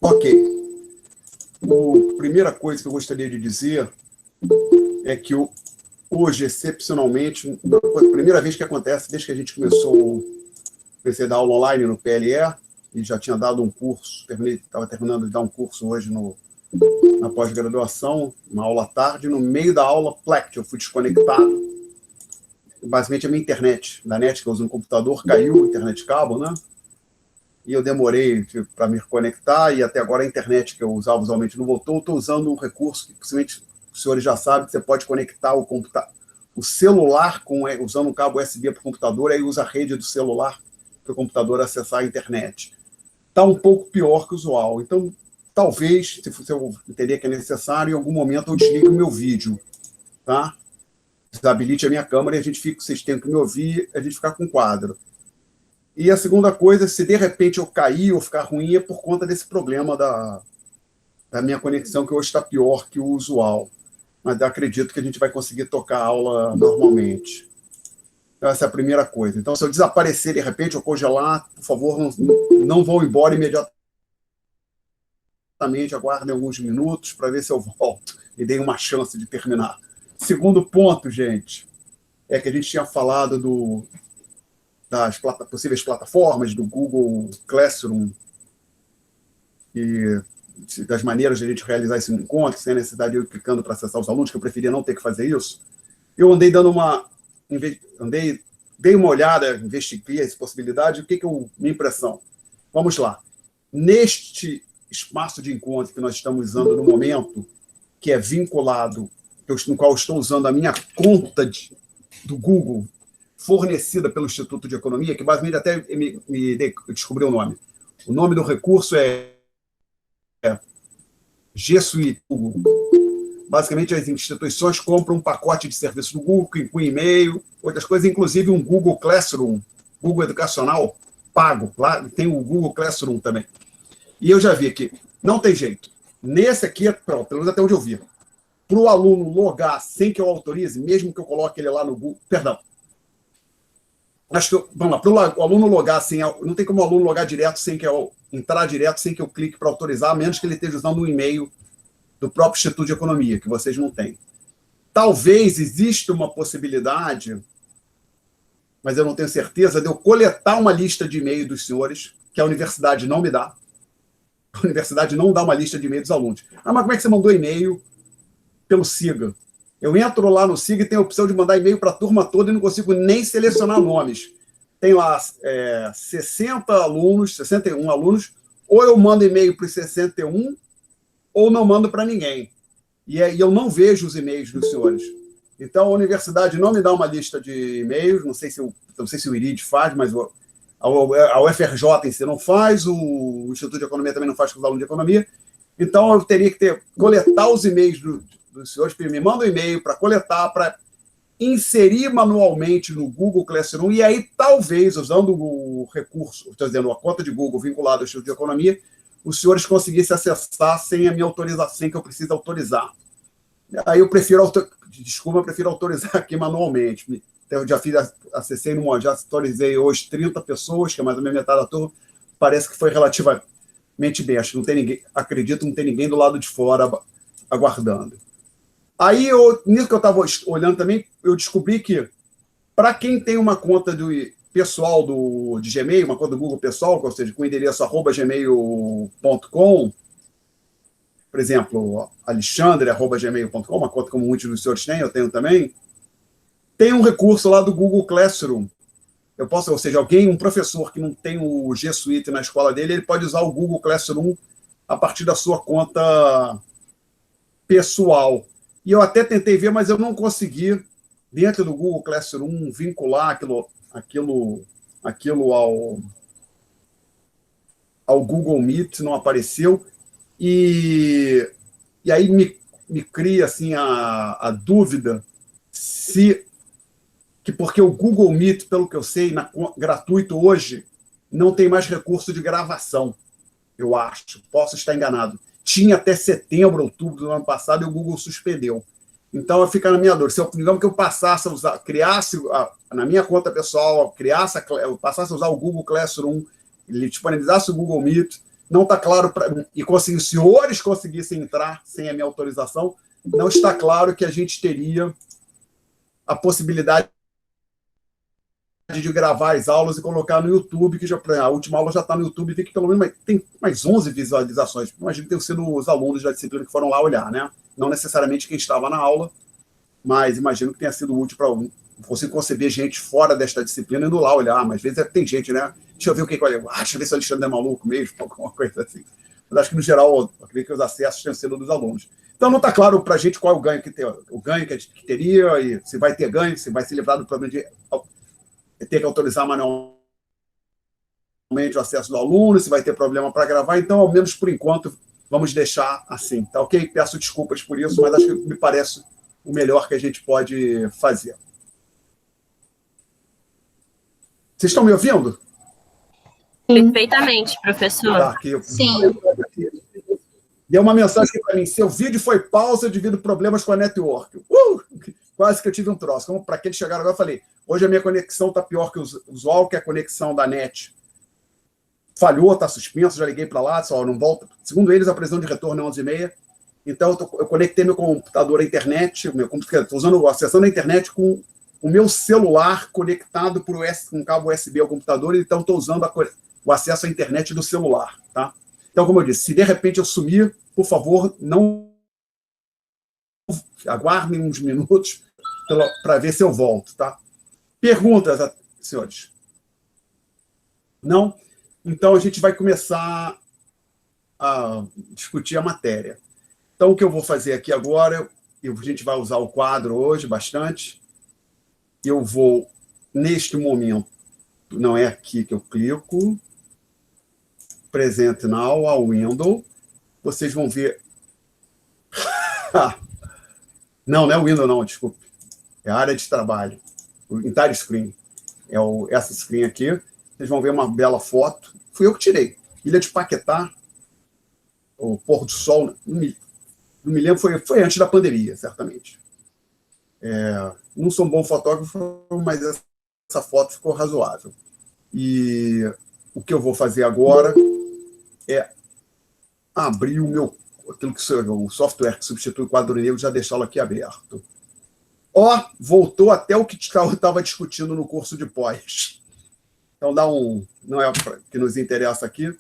Ok. A primeira coisa que eu gostaria de dizer é que hoje, excepcionalmente, a primeira vez que acontece, desde que a gente comecei a dar aula online no PLE, e já tinha dado um curso, estava terminando de dar um curso hoje na pós-graduação, uma aula à tarde, no meio da aula, plec, eu fui desconectado, basicamente a minha internet, da net que eu uso no computador, caiu, internet de cabo, né? E eu demorei para me reconectar, e até agora a internet que eu usava usualmente não voltou. Estou usando um recurso que, possivelmente, os senhores já sabem, que você pode conectar o celular usando um cabo USB para o computador, aí usa a rede do celular para o computador acessar a internet. Está um pouco pior que o usual. Então, talvez, se eu entender que é necessário, em algum momento eu desligue o meu vídeo, tá? Desabilite a minha câmera e vocês têm que me ouvir, a gente ficar com quadro. E a segunda coisa, se de repente eu cair ou ficar ruim, é por conta desse problema da minha conexão, que hoje está pior que o usual. Mas eu acredito que a gente vai conseguir tocar a aula normalmente. Então, essa é a primeira coisa. Então, se eu desaparecer de repente ou congelar, por favor, não vão embora imediatamente, aguardem alguns minutos para ver se eu volto e dei uma chance de terminar. Segundo ponto, gente, é que a gente tinha falado das possíveis plataformas, do Google Classroom, e das maneiras de a gente realizar esse encontro, sem a necessidade de eu ir clicando para acessar os alunos, que eu preferia não ter que fazer isso. Eu andei dei uma olhada, investiguei essa possibilidade, minha impressão? Vamos lá. Neste espaço de encontro que nós estamos usando no momento, que é vinculado, no qual eu estou usando a minha conta do Google, fornecida pelo Instituto de Economia, que basicamente até descobri o nome. O nome do recurso é G Suite Google. Basicamente, as instituições compram um pacote de serviço do Google, que inclui e-mail, outras coisas, inclusive um Google Classroom, Google Educacional, pago. Lá tem o Google Classroom também. E eu já vi que não tem jeito. Nesse aqui, pronto, pelo menos até onde eu vi. Para o aluno logar sem que eu autorize, mesmo que eu coloque ele lá no Google... Perdão. Vamos lá, para o aluno logar sem... Não tem como o aluno logar direto sem que eu... Entrar direto sem que eu clique para autorizar, a menos que ele esteja usando um e-mail do próprio Instituto de Economia, que vocês não têm. Talvez exista uma possibilidade, mas eu não tenho certeza, de eu coletar uma lista de e-mail dos senhores, que a universidade não me dá. A universidade não dá uma lista de e-mail dos alunos. Ah, mas como é que você mandou e-mail pelo SIGA? Eu entro lá no SIGA e tenho a opção de mandar e-mail para a turma toda e não consigo nem selecionar nomes. Tem lá 60 alunos, 61 alunos, ou eu mando e-mail para os 61, ou não mando para ninguém. E eu não vejo os e-mails dos senhores. Então, a universidade não me dá uma lista de e-mails, não sei se o IRID faz, mas a UFRJ em si não faz, o Instituto de Economia também não faz com os alunos de economia. Então, eu teria que coletar os e-mails dos senhores, me mandam um e-mail para coletar, para inserir manualmente no Google Classroom, e aí, talvez, usando o recurso, estou dizendo, a conta de Google vinculada ao Instituto de Economia, os senhores conseguissem acessar sem a minha autorização, sem que eu precise autorizar. Aí eu prefiro autorizar aqui manualmente. Eu já acessei já autorizei hoje 30 pessoas, que é mais ou menos metade da turma, parece que foi relativamente bem. Acho que não tem ninguém, acredito, não tem ninguém do lado de fora aguardando. Aí, nisso que eu estava olhando também, eu descobri que, para quem tem uma conta pessoal de Gmail, uma conta do Google pessoal, ou seja, com o endereço @gmail.com, por exemplo, alexandre@gmail.com, uma conta como muitos dos senhores têm, eu tenho também, tem um recurso lá do Google Classroom. Ou seja, um professor que não tem o G Suite na escola dele, ele pode usar o Google Classroom a partir da sua conta pessoal. E eu até tentei ver, mas eu não consegui, dentro do Google Classroom, vincular aquilo ao Google Meet, não apareceu. E aí me cria assim, a dúvida porque o Google Meet, pelo que eu sei, gratuito hoje, não tem mais recurso de gravação, eu acho. Posso estar enganado. Tinha até setembro, outubro do ano passado e o Google suspendeu. Então, fica na minha dor. Digamos que eu passasse a usar, na minha conta pessoal, eu passasse a usar o Google Classroom, ele disponibilizasse o Google Meet, não está claro, e se os senhores conseguissem entrar sem a minha autorização, não está claro que a gente teria a possibilidade de gravar as aulas e colocar no YouTube, que a última aula já está no YouTube, tem que pelo menos tem mais 11 visualizações. Imagino que tenham sido os alunos da disciplina que foram lá olhar, né? Não necessariamente quem estava na aula, mas imagino que tenha sido útil para consigo conceber gente fora desta disciplina indo lá olhar, mas às vezes tem gente, né? Deixa eu ver o que deixa eu ver se o Alexandre é maluco mesmo, alguma coisa assim. Mas acho que, no geral, eu acredito que os acessos tenham sido dos alunos. Então, não está claro para a gente qual é o ganho que que teria, e se vai ter ganho, se vai se livrar do problema de ter que autorizar manualmente o acesso do aluno, se vai ter problema para gravar. Então, ao menos por enquanto, vamos deixar assim, tá ok? Peço desculpas por isso, mas acho que me parece o melhor que a gente pode fazer. Vocês estão me ouvindo? Perfeitamente, professor. Tá, sim. Deu uma mensagem aqui para mim: seu vídeo foi pausa devido a problemas com a network. Quase que eu tive um troço. Como para quem chegaram agora, eu falei: hoje a minha conexão está pior que o usual, que a conexão da net falhou, está suspensa, já liguei para lá, só não volta. Segundo eles, a previsão de retorno é 11h30. Então, eu conectei meu computador à internet, estou acessando a internet com o meu celular conectado por com cabo USB ao computador, então estou usando o acesso à internet do celular, tá? Então, como eu disse, se de repente eu sumir, por favor, não aguardem uns minutos para ver se eu volto, tá? Perguntas, senhores? Não? Então, a gente vai começar a discutir a matéria. Então, o que eu vou fazer aqui agora, a gente vai usar o quadro hoje bastante. Eu vou, neste momento, não é aqui que eu clico, Present Now, ao Window, vocês vão ver... não é o Window, não, desculpe. É a área de trabalho, o entire screen. É essa screen aqui. Vocês vão ver uma bela foto. Fui eu que tirei. Ilha de Paquetá, o pôr do sol, não me lembro, foi antes da pandemia, certamente. Não sou um bom fotógrafo, mas essa foto ficou razoável. E o que eu vou fazer agora é abrir o software que substitui o quadro negro, já deixá-lo aqui aberto. Voltou até o que eu estava discutindo no curso de pós. Então, não é que nos interessa aqui.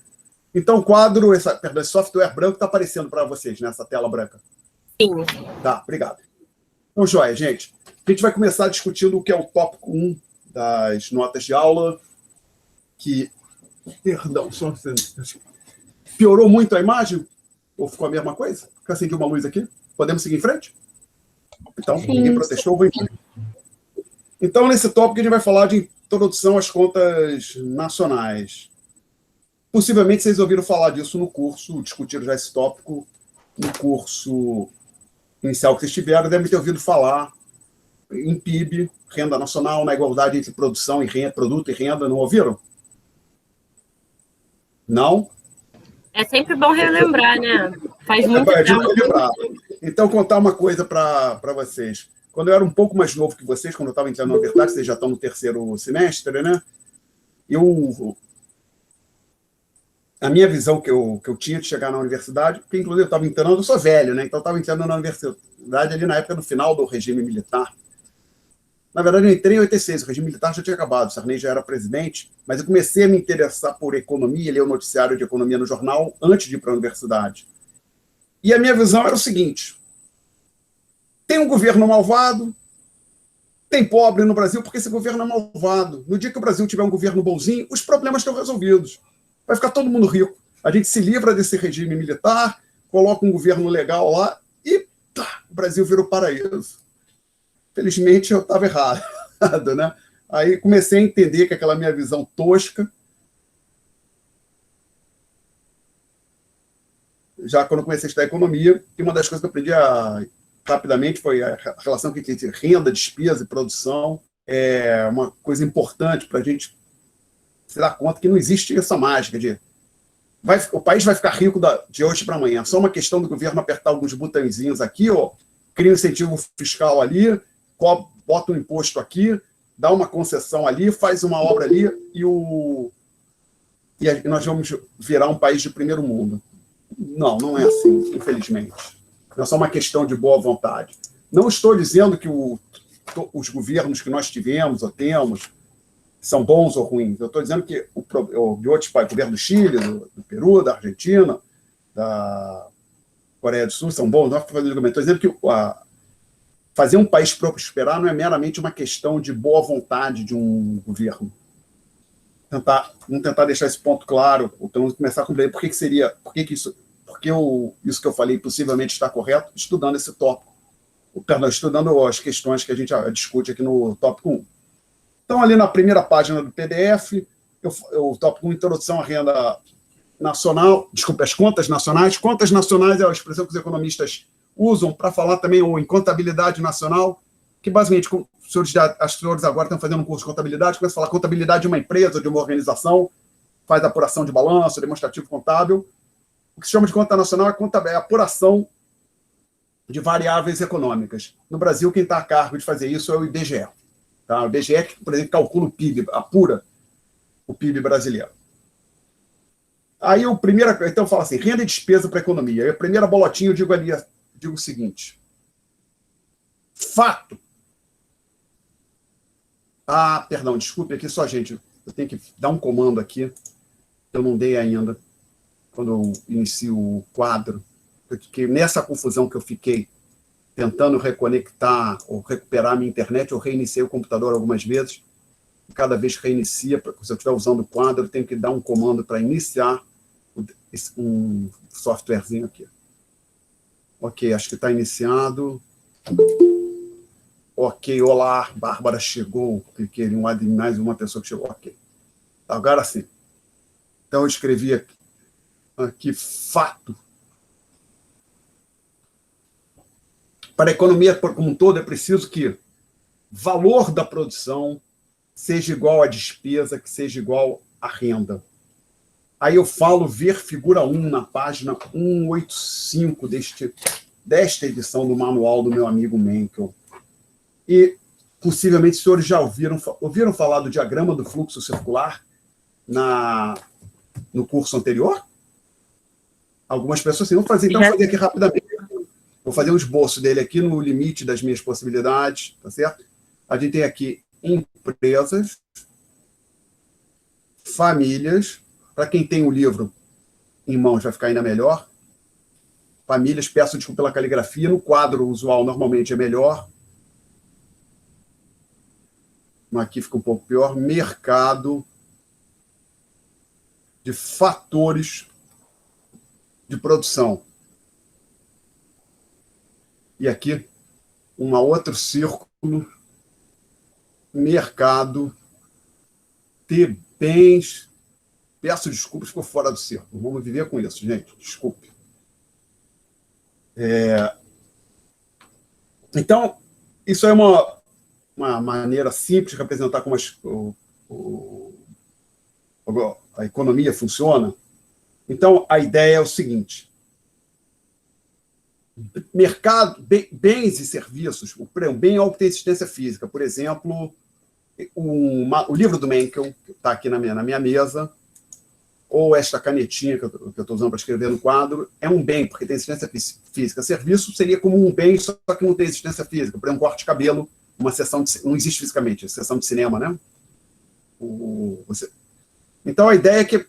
Então, o quadro, esse software branco está aparecendo para vocês, nessa tela branca? Sim. Tá, obrigado. Então, joia, gente. A gente vai começar discutindo o que é o tópico 1 das notas de aula, que... Perdão, só... Piorou muito a imagem? Ou ficou a mesma coisa? Fica acender uma luz aqui? Podemos seguir em frente? Então, ninguém protestou, vou em frente. Então, nesse tópico, a gente vai falar de introdução às contas nacionais. Possivelmente, vocês ouviram falar disso no curso, discutiram já esse tópico no curso inicial que vocês tiveram, devem ter ouvido falar em PIB, renda nacional, na igualdade entre produção e renda, produto e renda, não ouviram? Não? É sempre bom relembrar, né? Faz muito tempo. Então, contar uma coisa para vocês. Quando eu era um pouco mais novo que vocês, quando eu estava entrando na universidade, vocês já estão no terceiro semestre, né? A minha visão que eu tinha de chegar na universidade, porque, inclusive, eu estava entrando, eu sou velho, né? Então, eu estava entrando na universidade ali na época do final do regime militar. Na verdade, eu entrei em 86, o regime militar já tinha acabado, o Sarney já era presidente, mas eu comecei a me interessar por economia, ler o noticiário de economia no jornal antes de ir para a universidade. E a minha visão era o seguinte: tem um governo malvado, tem pobre no Brasil, porque esse governo é malvado. No dia que o Brasil tiver um governo bonzinho, os problemas estão resolvidos. Vai ficar todo mundo rico. A gente se livra desse regime militar, coloca um governo legal lá e o Brasil vira o paraíso. Felizmente, eu estava errado, né? Aí comecei a entender que aquela minha visão tosca, já quando comecei a estudar economia, e uma das coisas que eu aprendi rapidamente foi a relação entre renda, despesa e produção. É uma coisa importante para a gente se dar conta que não existe essa mágica de o país vai ficar rico de hoje para amanhã. Só uma questão do governo apertar alguns botõezinhos aqui, cria um incentivo fiscal ali, bota um imposto aqui, dá uma concessão ali, faz uma obra ali, e e nós vamos virar um país de primeiro mundo. Não, não é assim, infelizmente. Não é só uma questão de boa vontade. Não estou dizendo que os governos que nós tivemos ou temos são bons ou ruins. Eu estou dizendo que de outros países, o governo do Chile, do Peru, da Argentina, da Coreia do Sul, são bons. Não estou dizendo que fazer um país prosperar não é meramente uma questão de boa vontade de um governo. Vamos tentar deixar esse ponto claro, ou pelo menos começar a compreender por que isso que eu falei possivelmente está correto, estudando esse tópico. Estudando as questões que a gente discute aqui no tópico 1. Então, ali na primeira página do PDF, o tópico 1, Introdução à Renda Nacional, desculpa, as contas nacionais. Contas nacionais é a expressão que os economistas usam para falar também ou em contabilidade nacional, que basicamente, os senhores agora estão fazendo um curso de contabilidade, começam a falar contabilidade de uma empresa, de uma organização, faz apuração de balanço, demonstrativo contábil. O que se chama de conta nacional é apuração de variáveis econômicas. No Brasil, quem está a cargo de fazer isso é o IBGE. Tá? O IBGE, que, por exemplo, calcula o PIB, apura o PIB brasileiro. Aí, então, fala assim, renda e despesa para a economia. Aí, a primeira bolotinha, eu digo o seguinte. Fato. Perdão, desculpe aqui só, gente. Eu tenho que dar um comando aqui. Eu não dei ainda, quando eu inicio o quadro. Porque nessa confusão que eu fiquei tentando reconectar ou recuperar a minha internet, eu reiniciei o computador algumas vezes. Cada vez que reinicia, se eu estiver usando o quadro, eu tenho que dar um comando para iniciar um softwarezinho aqui. Ok, acho que está iniciado. Ok, olá, Bárbara chegou. Cliquei em mais uma pessoa que chegou. Ok. Agora sim. Então, eu escrevi aqui fato. Para a economia como um todo, é preciso que valor da produção seja igual à despesa, que seja igual à renda. Aí eu falo ver figura 1 na página 185 desta edição do manual do meu amigo Menkel. E, possivelmente, os senhores já ouviram falar do diagrama do fluxo circular no curso anterior? Algumas pessoas, assim, vou fazer aqui rapidamente. Vou fazer um esboço dele aqui no limite das minhas possibilidades, tá certo? A gente tem aqui empresas, famílias. Para quem tem o livro em mãos, vai ficar ainda melhor. Famílias, peço desculpa pela caligrafia. No quadro usual, normalmente é melhor. Aqui fica um pouco pior. Mercado de fatores de produção. E aqui, um outro círculo. Mercado de bens. Peço desculpas por fora do círculo. Vamos viver com isso, gente. Desculpe. Então, isso é uma maneira simples de representar como a economia funciona. Então, a ideia é o seguinte. Mercado, bens e serviços. O bem é algo que tem existência física. Por exemplo, o livro do Menkel, que está aqui na minha mesa, ou esta canetinha que eu estou usando para escrever no quadro, é um bem, porque tem existência física. Serviço seria como um bem, só que não tem existência física. Por exemplo, um corte de cabelo, uma sessão não existe fisicamente, sessão de cinema, né? Então, a ideia é que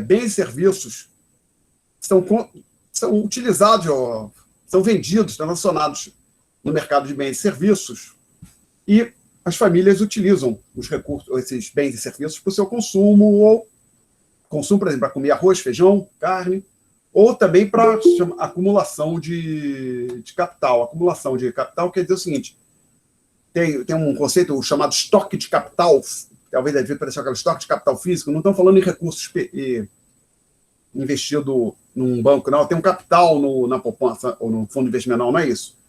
bens e serviços são utilizados, são vendidos, transacionados no mercado de bens e serviços, e as famílias utilizam os recursos, esses bens e serviços para o seu consumo, por exemplo, para comer arroz, feijão, carne, ou também para acumulação de capital. Acumulação de capital quer dizer o seguinte, tem um conceito chamado estoque de capital, talvez deve parecer aquele estoque de capital físico, não estão falando em recursos investido num banco, não, tem um capital na poupança ou no fundo de investimento, não é isso.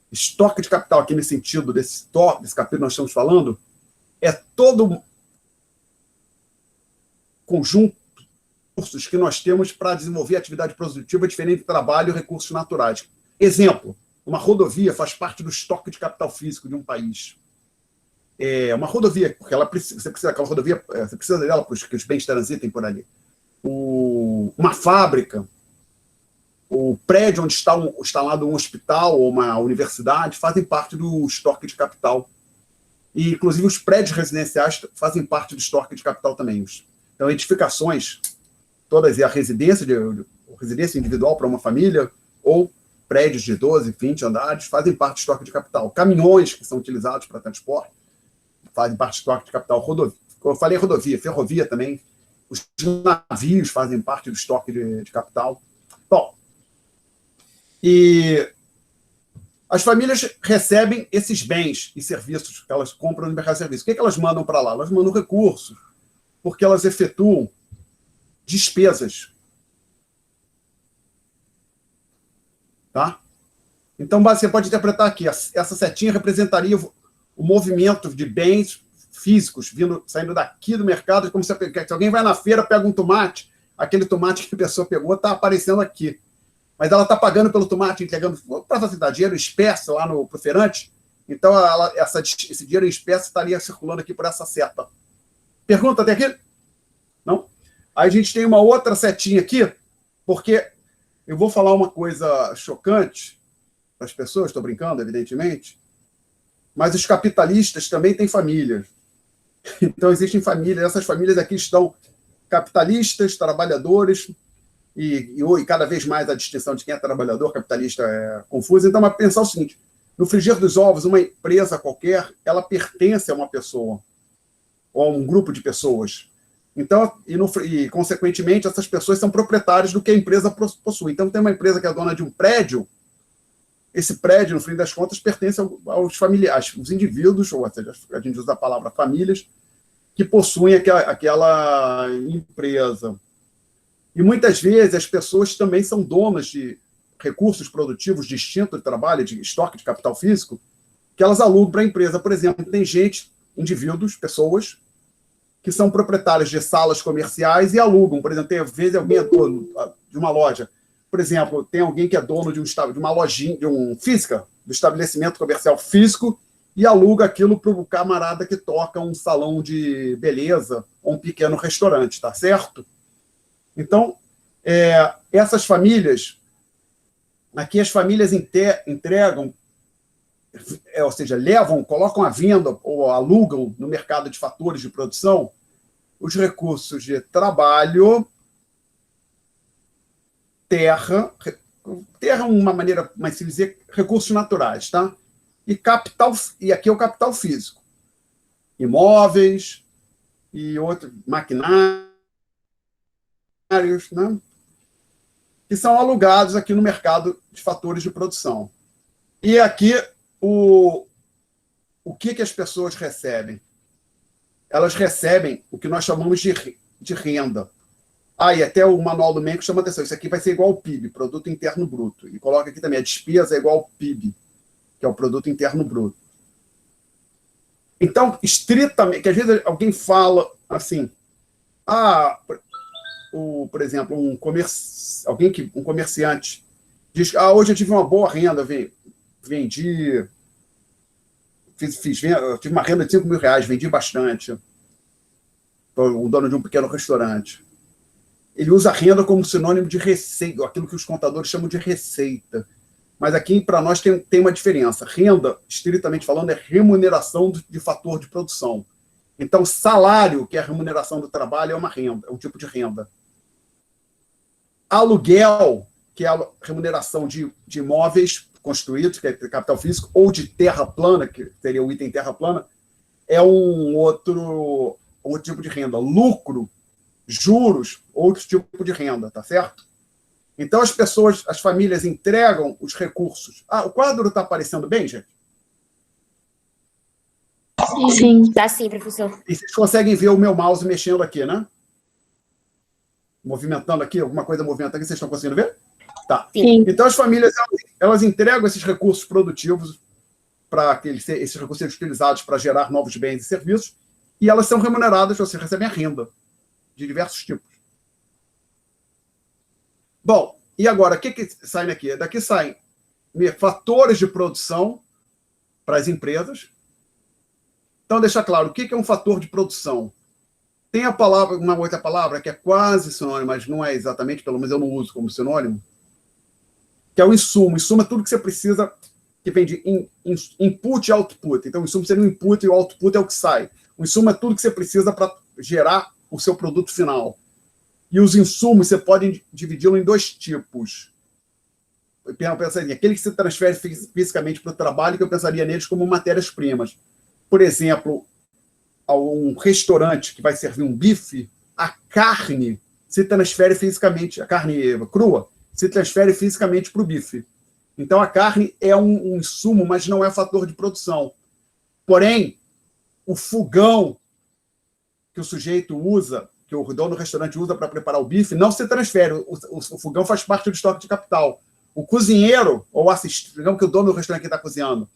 Estoque de capital aqui nesse sentido, desse capítulo que nós estamos falando, é todo conjunto de recursos que nós temos para desenvolver atividade produtiva diferente de trabalho e recursos naturais. Exemplo, uma rodovia faz parte do estoque de capital físico de um país. uma rodovia, porque você precisa daquela rodovia, você precisa dela para que os bens transitem por ali. Uma fábrica, o prédio onde está instalado um hospital ou uma universidade fazem parte do estoque de capital. E, inclusive, os prédios residenciais fazem parte do estoque de capital também. Então, edificações, todas, e a residência individual para uma família, ou prédios de 12, 20 andares, fazem parte do estoque de capital. Caminhões que são utilizados para transporte fazem parte do estoque de capital. Eu falei rodovia, ferrovia também. Os navios fazem parte do estoque de capital. Bom, e as famílias recebem esses bens e serviços que elas compram no mercado de serviços. O que elas mandam para lá? Elas mandam recursos, porque elas efetuam despesas. Tá? Então, você pode interpretar aqui, essa setinha representaria o movimento de bens físicos saindo daqui do mercado, como se alguém vai na feira, pega um tomate, aquele tomate que a pessoa pegou está aparecendo aqui. Mas ela está pagando pelo tomate, entregando para facilitar dinheiro em espécie lá no feirante. Então, esse dinheiro em espécie estaria circulando aqui por essa seta. Pergunta até aqui? Não? Aí a gente tem uma outra setinha aqui, porque eu vou falar uma coisa chocante para as pessoas, estou brincando, evidentemente, mas os capitalistas também têm famílias. Então, existem famílias, essas famílias aqui estão capitalistas, trabalhadores, e cada vez mais a distinção de quem é trabalhador, capitalista é confusa. Então, mas pensar o seguinte, no frigir dos ovos, uma empresa qualquer, ela pertence a uma pessoa, ou a um grupo de pessoas. Então, e consequentemente, essas pessoas são proprietárias do que a empresa possui. Então, tem uma empresa que é dona de um prédio, esse prédio, no fim das contas, pertence aos familiares, os indivíduos, ou seja, a gente usa a palavra famílias, que possuem aquela empresa. E muitas vezes as pessoas também são donas de recursos produtivos distintos de trabalho, de estoque de capital físico, que elas alugam para a empresa. Por exemplo, tem indivíduos, pessoas, que são proprietários de salas comerciais e alugam. Por exemplo, tem às vezes alguém é dono de uma loja. Por exemplo, tem alguém que é dono de uma lojinha, física, do estabelecimento comercial físico, e aluga aquilo para o camarada que toca um salão de beleza ou um pequeno restaurante, tá certo? Então, essas famílias, aqui as famílias entregam, ou seja, colocam à venda ou alugam no mercado de fatores de produção os recursos de trabalho, terra é uma maneira mais de dizer recursos naturais, tá? E capital, e aqui é o capital físico. Imóveis e outros maquinários, né? Que são alugados aqui no mercado de fatores de produção. E aqui, o que as pessoas recebem? Elas recebem o que nós chamamos de renda. E até o manual do Mencken chama atenção, isso aqui vai ser igual ao PIB, Produto Interno Bruto. E coloca aqui também, a despesa é igual ao PIB, que é o Produto Interno Bruto. Então, estritamente, que às vezes alguém fala assim, por exemplo, um comerciante diz, hoje eu tive uma boa renda, vendi, eu tive uma renda de R$5.000, vendi bastante. O dono de um pequeno restaurante. Ele usa a renda como sinônimo de receita, aquilo que os contadores chamam de receita. Mas aqui, para nós, tem uma diferença. Renda, estritamente falando, é remuneração de fator de produção. Então, salário, que é a remuneração do trabalho, é uma renda, é um tipo de renda. Aluguel, que é a remuneração de imóveis construídos, que é capital físico, ou de terra plana, que seria o item terra plana, é um outro tipo de renda. Lucro, juros, outro tipo de renda, tá certo? Então, as famílias entregam os recursos. O quadro está aparecendo bem, gente? Sim. Tá sim, professor. E vocês conseguem ver o meu mouse mexendo aqui, né? Movimentando aqui, alguma coisa movimentando aqui, vocês estão conseguindo ver? Tá. Sim. Então, as famílias, elas entregam esses recursos produtivos para que esses recursos sejam utilizados para gerar novos bens e serviços, e elas são remuneradas, ou seja, recebem a renda de diversos tipos. Bom, e agora, o que sai daqui? Daqui saem fatores de produção para as empresas, Então, deixar claro, o que é um fator de produção? Tem a palavra, uma outra palavra que é quase sinônimo, mas não é exatamente, pelo menos eu não uso como sinônimo, que é o insumo. Insumo é tudo que você precisa, que vem de input e output. Então, o insumo seria o input e o output é o que sai. O insumo é tudo que você precisa para gerar o seu produto final. E os insumos, você pode dividi-lo em dois tipos. Eu pensaria, aquele que se transfere fisicamente para o trabalho, que eu pensaria neles como matérias-primas. Por exemplo, um restaurante que vai servir um bife, a carne se transfere fisicamente, a carne crua, se transfere fisicamente para o bife. Então, a carne é um insumo, mas não é fator de produção. Porém, o fogão que o sujeito usa, que o dono do restaurante usa para preparar o bife, não se transfere. O fogão faz parte do estoque de capital. O cozinheiro, ou o assistente, digamos que o dono do restaurante está cozinhando,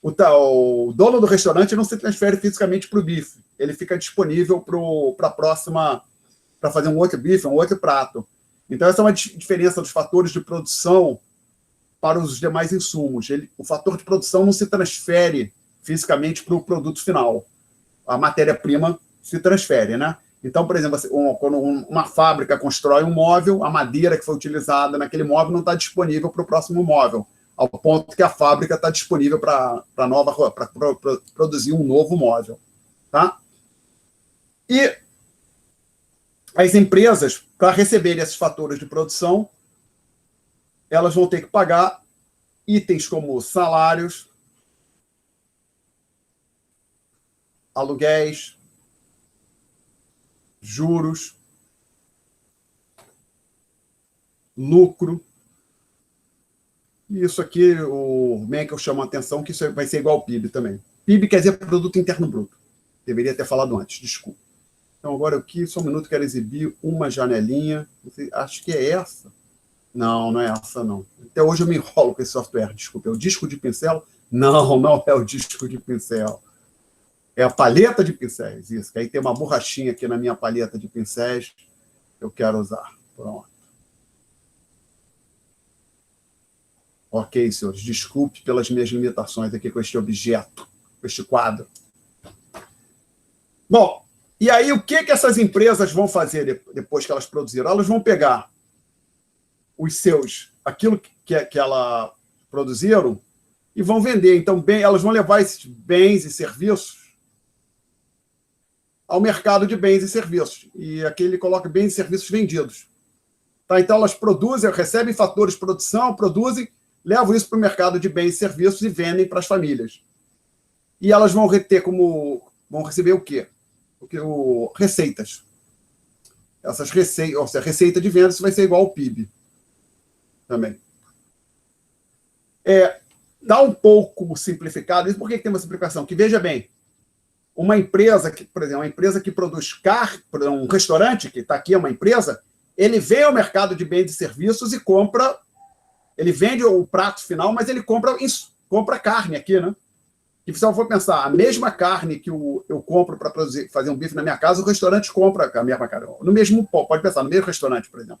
o dono do restaurante não se transfere fisicamente para o bife. Ele fica disponível para a próxima, para fazer um outro bife, um outro prato. Então, essa é uma diferença dos fatores de produção para os demais insumos. O fator de produção não se transfere fisicamente para o produto final. A matéria-prima se transfere, né? Então, por exemplo, quando uma fábrica constrói um móvel, a madeira que foi utilizada naquele móvel não está disponível para o próximo móvel, ao ponto que a fábrica está disponível para produzir um novo móvel. Tá? E as empresas, para receberem esses fatores de produção, elas vão ter que pagar itens como salários, aluguéis, juros, lucro. E isso aqui, o Menkel chama a atenção que isso vai ser igual ao PIB também. PIB quer dizer Produto Interno Bruto. Deveria ter falado antes, desculpa. Então, agora aqui, só um minuto, quero exibir uma janelinha. Acho que é essa. Não, não é essa, não. Até hoje eu me enrolo com esse software, desculpa. É o disco de pincel? Não, não é o disco de pincel. É a paleta de pincéis, isso. Que aí tem uma borrachinha aqui na minha paleta de pincéis que eu quero usar. Pronto. Ok, senhores, desculpe pelas minhas limitações aqui com este objeto, com este quadro. Bom, e aí o que essas empresas vão fazer depois que elas produziram? Elas vão pegar aquilo que elas produziram e vão vender. Então, elas vão levar esses bens e serviços ao mercado de bens e serviços. E aqui ele coloca bens e serviços vendidos. Tá? Então, elas produzem, recebem fatores de produção, produzem, levam isso para o mercado de bens e serviços e vendem para as famílias. E elas vão receber o quê? Receitas. Essas receitas, ou seja, receita de vendas vai ser igual ao PIB. Também. Dá um pouco simplificado. Isso por que tem uma simplificação? Que, veja bem, uma empresa, por exemplo, uma empresa que produz carne, um restaurante, que está aqui, é uma empresa, ele vem ao mercado de bens e serviços e compra, ele vende o prato final, mas ele compra carne aqui, né? E se eu for pensar, a mesma carne que eu compro para fazer um bife na minha casa, o restaurante compra a mesma carne. No mesmo, pode pensar, no mesmo restaurante, por exemplo.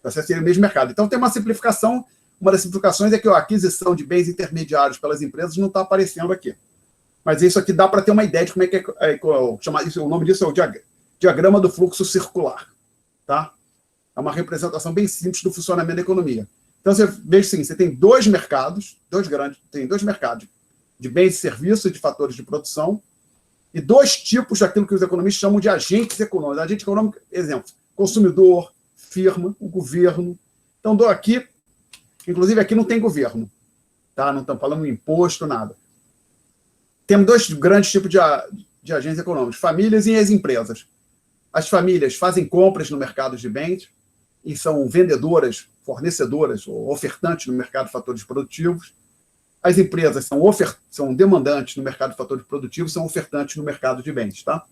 Vai ser o mesmo mercado. Então, tem uma simplificação. Uma das simplificações é que a aquisição de bens intermediários pelas empresas não está aparecendo aqui. Mas isso aqui dá para ter uma ideia de como é que o nome disso é o diagrama do fluxo circular. Tá? É uma representação bem simples do funcionamento da economia. Então, você vê assim, você tem dois mercados de bens e serviços e de fatores de produção, e dois tipos daquilo que os economistas chamam de agentes econômicos. Agente econômico, exemplo, consumidor, firma, o governo. Então, aqui, inclusive aqui não tem governo, tá? Não estamos falando de imposto, nada. Temos dois grandes tipos de agentes econômicos, famílias e as empresas. As famílias fazem compras no mercado de bens e são vendedoras, fornecedoras ou ofertantes no mercado de fatores produtivos. As empresas são demandantes no mercado de fatores produtivos, são ofertantes no mercado de bens, tá?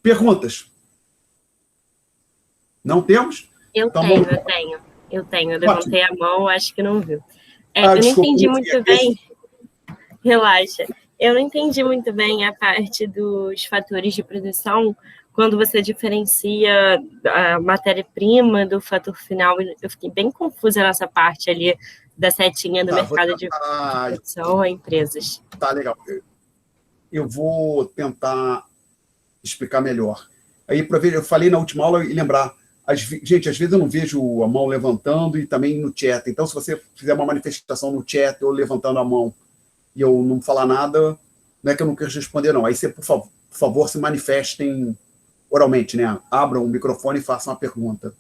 Perguntas? Não temos? Eu tenho. Eu levantei a mão, acho que não viu. Eu não entendi muito bem. Relaxa. Eu não entendi muito bem a parte dos fatores de produção quando você diferencia a matéria-prima do fator final. Eu fiquei bem confusa nessa parte ali da setinha do mercado de produção a empresas. Tá, legal. eu vou tentar explicar melhor. Aí, para ver, eu falei na última aula e lembrar. Gente, às vezes eu não vejo a mão levantando e também no chat. Então, se você fizer uma manifestação no chat ou levantando a mão e eu não falar nada, não é que eu não quero responder, não. Aí você, por favor, se manifestem oralmente, né? Abram o microfone e façam uma pergunta.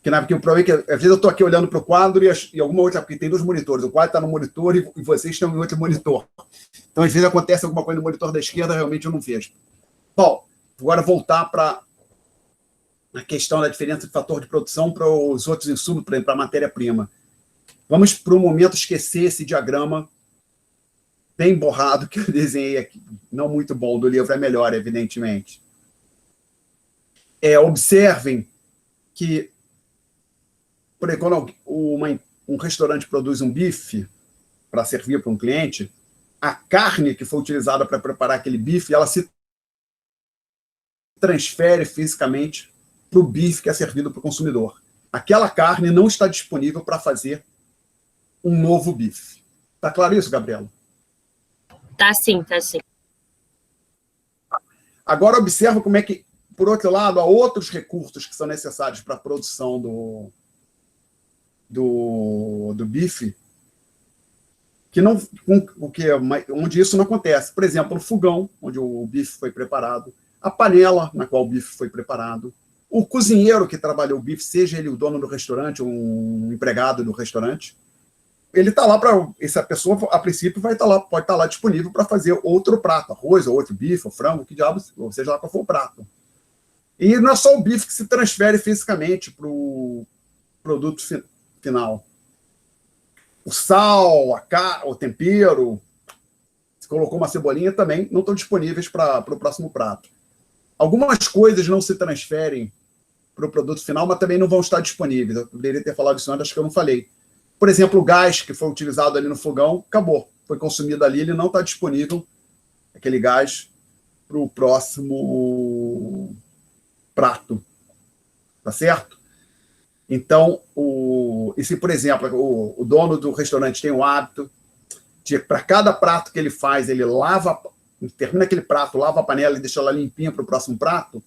Porque o problema é que, às vezes, eu estou aqui olhando para o quadro e alguma outra, porque tem 2 monitores. O quadro está no monitor e vocês estão em outro monitor. Então, às vezes, acontece alguma coisa no monitor da esquerda, realmente eu não vejo. Bom, agora voltar para a questão da diferença de fator de produção para os outros insumos, para a matéria-prima. Vamos, por um momento, esquecer esse diagrama bem borrado que eu desenhei aqui. Não muito bom, do livro é melhor, evidentemente. Observem que, por exemplo, quando um restaurante produz um bife para servir para um cliente, a carne que foi utilizada para preparar aquele bife, ela se transfere fisicamente para o bife que é servido para o consumidor. Aquela carne não está disponível para fazer um novo bife. Está claro isso, Gabriela? Tá sim, tá sim. Agora observa como é que, por outro lado, há outros recursos que são necessários para a produção do bife, onde isso não acontece. Por exemplo, o fogão, onde o bife foi preparado, a panela na qual o bife foi preparado, o cozinheiro que trabalhou o bife, seja ele o dono do restaurante ou um empregado do restaurante, ele está lá para... Essa pessoa, a princípio, pode estar lá disponível para fazer outro prato, arroz, ou outro bife, ou frango, que diabo, ou seja lá qual for o prato. E não é só o bife que se transfere fisicamente para o produto final. O sal, o tempero, se colocou uma cebolinha, também não estão disponíveis para o próximo prato. Algumas coisas não se transferem para o produto final, mas também não vão estar disponíveis. Eu poderia ter falado isso antes, acho que eu não falei. Por exemplo, o gás que foi utilizado ali no fogão, acabou. Foi consumido ali, ele não está disponível, aquele gás, para o próximo prato. Tá certo? Então, e se, por exemplo, o dono do restaurante tem o hábito de, para cada prato que ele faz, ele termina aquele prato, lava a panela e deixa ela limpinha para o próximo prato,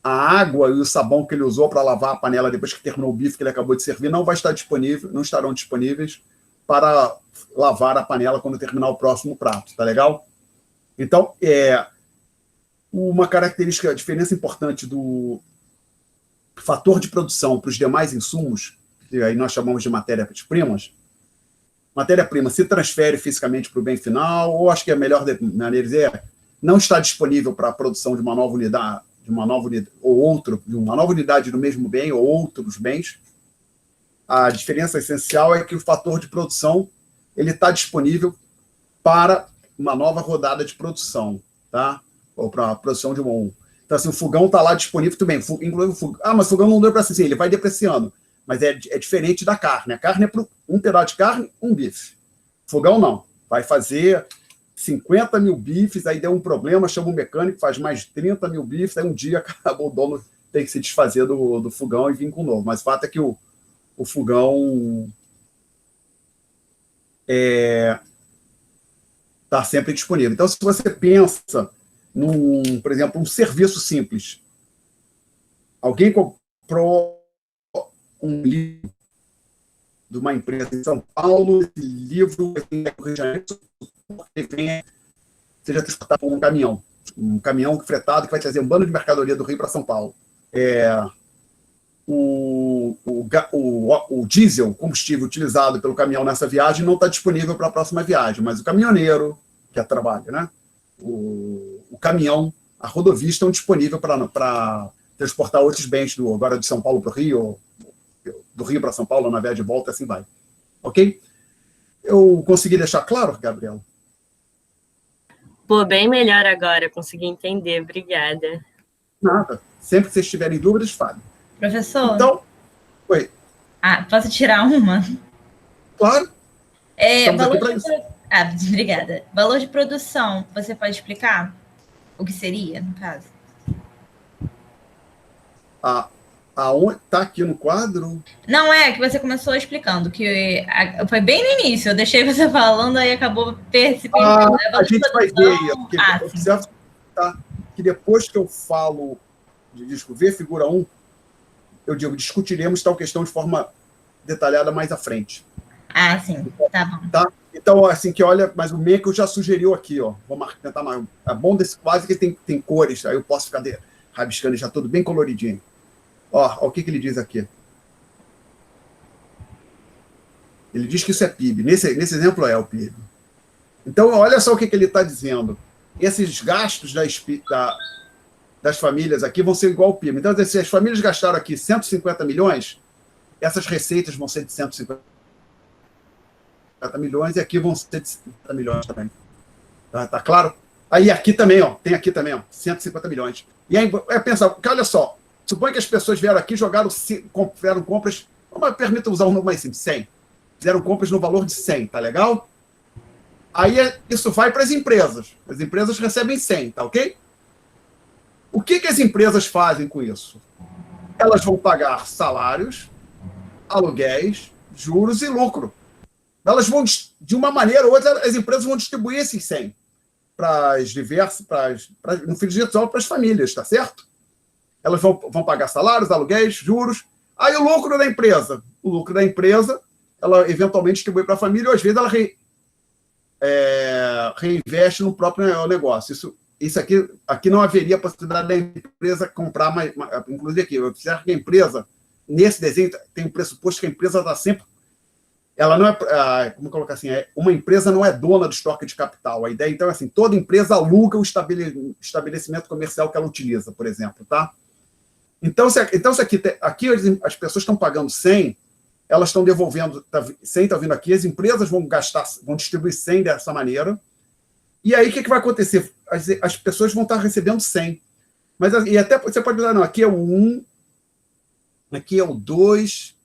a água e o sabão que ele usou para lavar a panela depois que terminou o bife que ele acabou de servir não estarão disponíveis para lavar a panela quando terminar o próximo prato, tá legal? Então, uma característica, a diferença importante do fator de produção para os demais insumos, que aí nós chamamos de matérias-primas, matéria-prima se transfere fisicamente para o bem final, ou acho que a melhor maneira de dizer não está disponível para a produção de uma nova unidade, de uma nova unidade do mesmo bem ou outros bens. A diferença essencial é que o fator de produção ele está disponível para uma nova rodada de produção, tá? Ou para a produção de um. Então, assim, o fogão está lá disponível também. Inclusive o fogão. Mas o fogão não depreciar, sim, ele vai depreciando. Mas é diferente da carne. A carne é para um pedaço de carne, um bife. Fogão não. Vai fazer 50 mil bifes, aí deu um problema, chama um mecânico, faz mais de 30 mil bifes, aí um dia acabou, o dono tem que se desfazer do fogão e vir com o novo. Mas o fato é que o fogão está sempre disponível. Então, se você pensa por exemplo, um serviço simples, alguém comprou um livro de uma empresa em São Paulo, esse livro seja transportado por um caminhão fretado que vai trazer um bando de mercadoria do Rio para São Paulo. O diesel, combustível utilizado pelo caminhão nessa viagem, não está disponível para a próxima viagem, mas o caminhoneiro, que é trabalho, né? O caminhão, a rodovia estão disponíveis para transportar outros bens, agora de São Paulo para o Rio, do Rio para São Paulo, na viagem de volta, assim vai. Ok? Eu consegui deixar claro, Gabriela? Pô, bem melhor agora, consegui entender, obrigada. Nada. Sempre que vocês tiverem dúvidas, falem. Professor? Então, oi. Posso tirar uma? Claro. Estamos aqui para isso. Obrigada. Valor de produção, você pode explicar o que seria, no caso? Aonde tá aqui no quadro? Não, que você começou explicando, que foi bem no início, eu deixei você falando, aí acabou percebendo. A gente vai ver, porque observa, tá, que depois que eu falo de disco V, figura 1, eu digo, discutiremos tal questão de forma detalhada mais à frente. Ah, sim, tá bom. Tá? Então, assim, que olha, mas o Menkel já sugeriu aqui, ó, vou tentar mais. É bom desse quase que tem cores, aí eu posso ficar rabiscando já tudo bem coloridinho. Ó, o que ele diz aqui. Ele diz que isso é PIB. Nesse exemplo é o PIB. Então, olha só o que ele está dizendo. Esses gastos das famílias aqui vão ser igual ao PIB. Então, se as famílias gastaram aqui 150 milhões, essas receitas vão ser de 150 milhões e aqui vão ser de 50 milhões também. Tá claro? Aí aqui também, ó, tem aqui também, ó, 150 milhões. E aí, pensa, olha só, suponha que as pessoas vieram aqui e fizeram compras, permita usar um número mais simples, 100. Fizeram compras no valor de 100, tá legal? Aí isso vai para as empresas. As empresas recebem 100, tá ok? O que as empresas fazem com isso? Elas vão pagar salários, aluguéis, juros e lucro. Elas vão, de uma maneira ou outra, as empresas vão distribuir esses 100 para as diversas, no fim de semana, para as famílias, tá certo? Elas vão pagar salários, aluguéis, juros. Aí o lucro da empresa. O lucro da empresa, ela eventualmente distribui para a família, ou às vezes ela reinveste no próprio negócio. Isso aqui não haveria possibilidade da empresa comprar mais. Inclusive aqui, eu observo que a empresa, nesse desenho, tem um pressuposto que a empresa está sempre. Ela não é, como colocar assim, uma empresa não é dona do estoque de capital. A ideia, então, é assim, toda empresa aluga o estabelecimento comercial que ela utiliza, por exemplo, tá? Então, se aqui as pessoas estão pagando 100, elas estão devolvendo, 100 está vindo aqui, as empresas vão distribuir 100 dessa maneira, e aí o que vai acontecer? As pessoas vão estar recebendo 100. E até você pode dizer, não, aqui é o 1, aqui é o 2,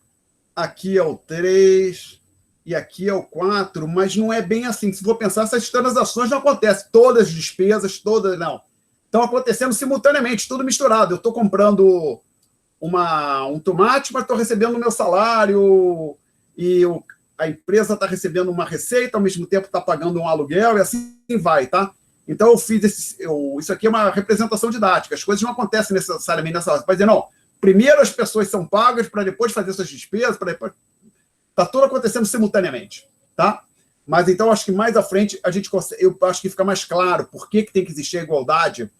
aqui é o 3, e aqui é o 4, mas não é bem assim. Se for pensar, essas transações não acontecem. Todas as despesas, não. Estão acontecendo simultaneamente, tudo misturado. Eu estou comprando um tomate, mas estou recebendo o meu salário, e a empresa está recebendo uma receita, ao mesmo tempo está pagando um aluguel, e assim vai, tá? Então, eu fiz isso aqui é uma representação didática. As coisas não acontecem necessariamente nessa hora. Você vai dizer, não, primeiro as pessoas são pagas para depois fazer essas despesas, para depois... Está tudo acontecendo simultaneamente, tá? Mas então, acho que mais à frente, eu acho que fica mais claro por que tem que existir a igualdade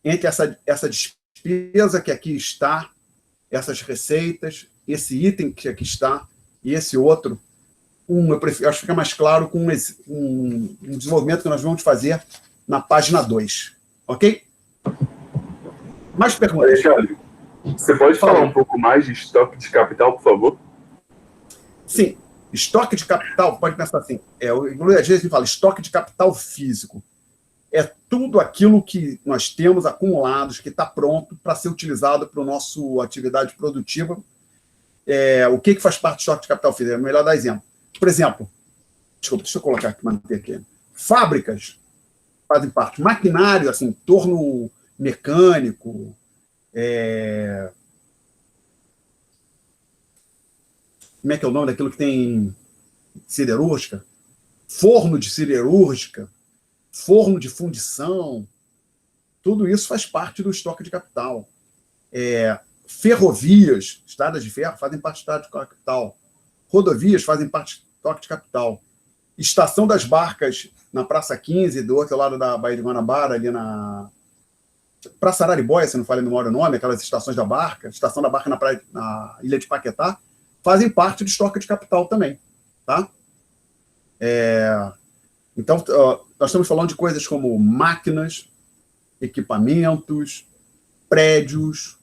entre essa despesa que aqui está, essas receitas, esse item que aqui está e esse outro. Acho que fica mais claro com um desenvolvimento que nós vamos fazer na página 2. Ok? Mais perguntas? Alexandre, você pode falar um pouco mais de estoque de capital, por favor? Sim. Estoque de capital, pode pensar assim, às vezes a gente fala estoque de capital físico. É tudo aquilo que nós temos acumulados, que está pronto para ser utilizado para a nossa atividade produtiva. O que faz parte do estoque de capital físico? É melhor dar exemplo. Por exemplo, desculpa, deixa eu colocar aqui, manter aqui. Fábricas fazem parte. Maquinário, assim, torno mecânico, como é que é o nome daquilo que tem siderúrgica? Forno de siderúrgica, forno de fundição, tudo isso faz parte do estoque de capital. Ferrovias, estradas de ferro, fazem parte do estoque de capital. Rodovias fazem parte do estoque de capital. Estação das barcas na Praça 15, do outro lado da Baía de Guanabara, ali na Praça Araribóia, se não falha a memória o nome, aquelas estações da barca, estação da barca na Ilha de Paquetá, fazem parte do estoque de capital também, tá? Então, nós estamos falando de coisas como máquinas, equipamentos, prédios,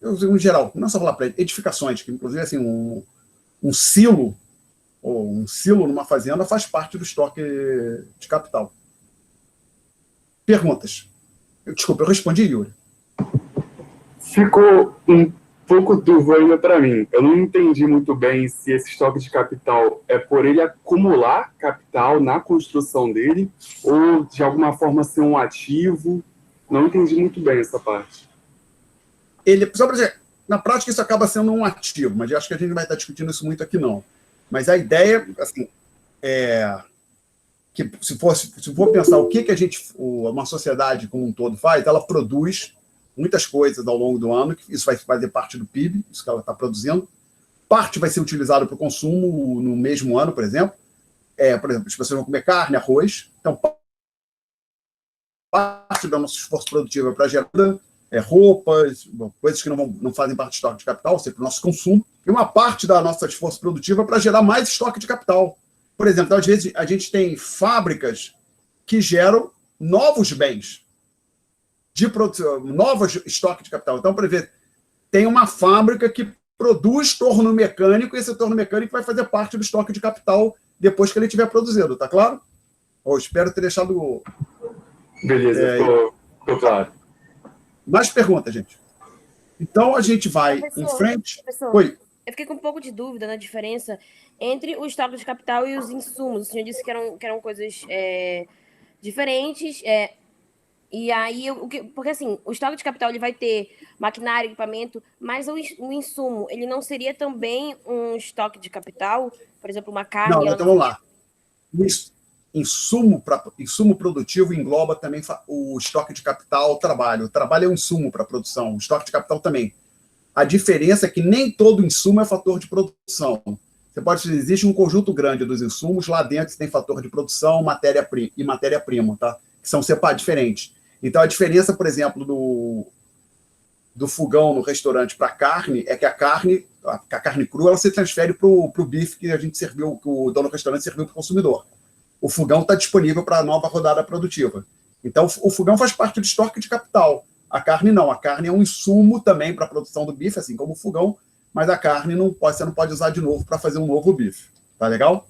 em geral, não é só falar prédio, edificações, que inclusive assim, um silo, ou um silo numa fazenda faz parte do estoque de capital. Perguntas? Desculpa, eu respondi, Yuri. Ficou um pouco dúvida ainda para mim. Eu não entendi muito bem se esse estoque de capital é por ele acumular capital na construção dele ou, de alguma forma, ser um ativo. Não entendi muito bem essa parte. só para dizer, na prática isso acaba sendo um ativo, mas eu acho que a gente não vai estar discutindo isso muito aqui, não. Mas a ideia, assim, que se for pensar o que uma sociedade como um todo faz, ela produz muitas coisas ao longo do ano, isso vai fazer parte do PIB, isso que ela está produzindo. Parte vai ser utilizada para o consumo no mesmo ano, por exemplo. Por exemplo, as pessoas vão comer carne, arroz. Então, parte do nosso esforço produtivo é para gerar roupas, coisas que não fazem parte do estoque de capital, ou seja, para o nosso consumo. E uma parte da nosso esforço produtivo é para gerar mais estoque de capital. Por exemplo, então, às vezes a gente tem fábricas que geram novos bens de produção, novos estoques de capital. Então, por exemplo, tem uma fábrica que produz torno mecânico, e esse torno mecânico vai fazer parte do estoque de capital depois que ele estiver produzido, tá claro? Espero ter deixado... Beleza, ficou claro. Mais perguntas, gente. Então, a gente vai em frente... Oi. Eu fiquei com um pouco de dúvida na diferença entre o estoque de capital e os insumos. O senhor disse que eram coisas diferentes, e aí, porque assim, o estoque de capital ele vai ter maquinário, equipamento, mas o insumo, ele não seria também um estoque de capital? Por exemplo, uma carne... Não, então vamos lá. Insumo produtivo engloba também o estoque de capital, o trabalho. O trabalho é um insumo para a produção, o estoque de capital também. A diferença é que nem todo insumo é fator de produção. Você pode dizer, existe um conjunto grande dos insumos, lá dentro você tem fator de produção e matéria-prima, tá? Que são diferentes. Então, a diferença, por exemplo, do fogão no restaurante para a carne é que a carne crua ela se transfere para o bife que a gente serviu, que o dono do restaurante serviu para o consumidor. O fogão está disponível para a nova rodada produtiva. Então, o fogão faz parte do estoque de capital. A carne não. A carne é um insumo também para a produção do bife, assim como o fogão, mas a carne você não pode usar de novo para fazer um novo bife. Tá legal?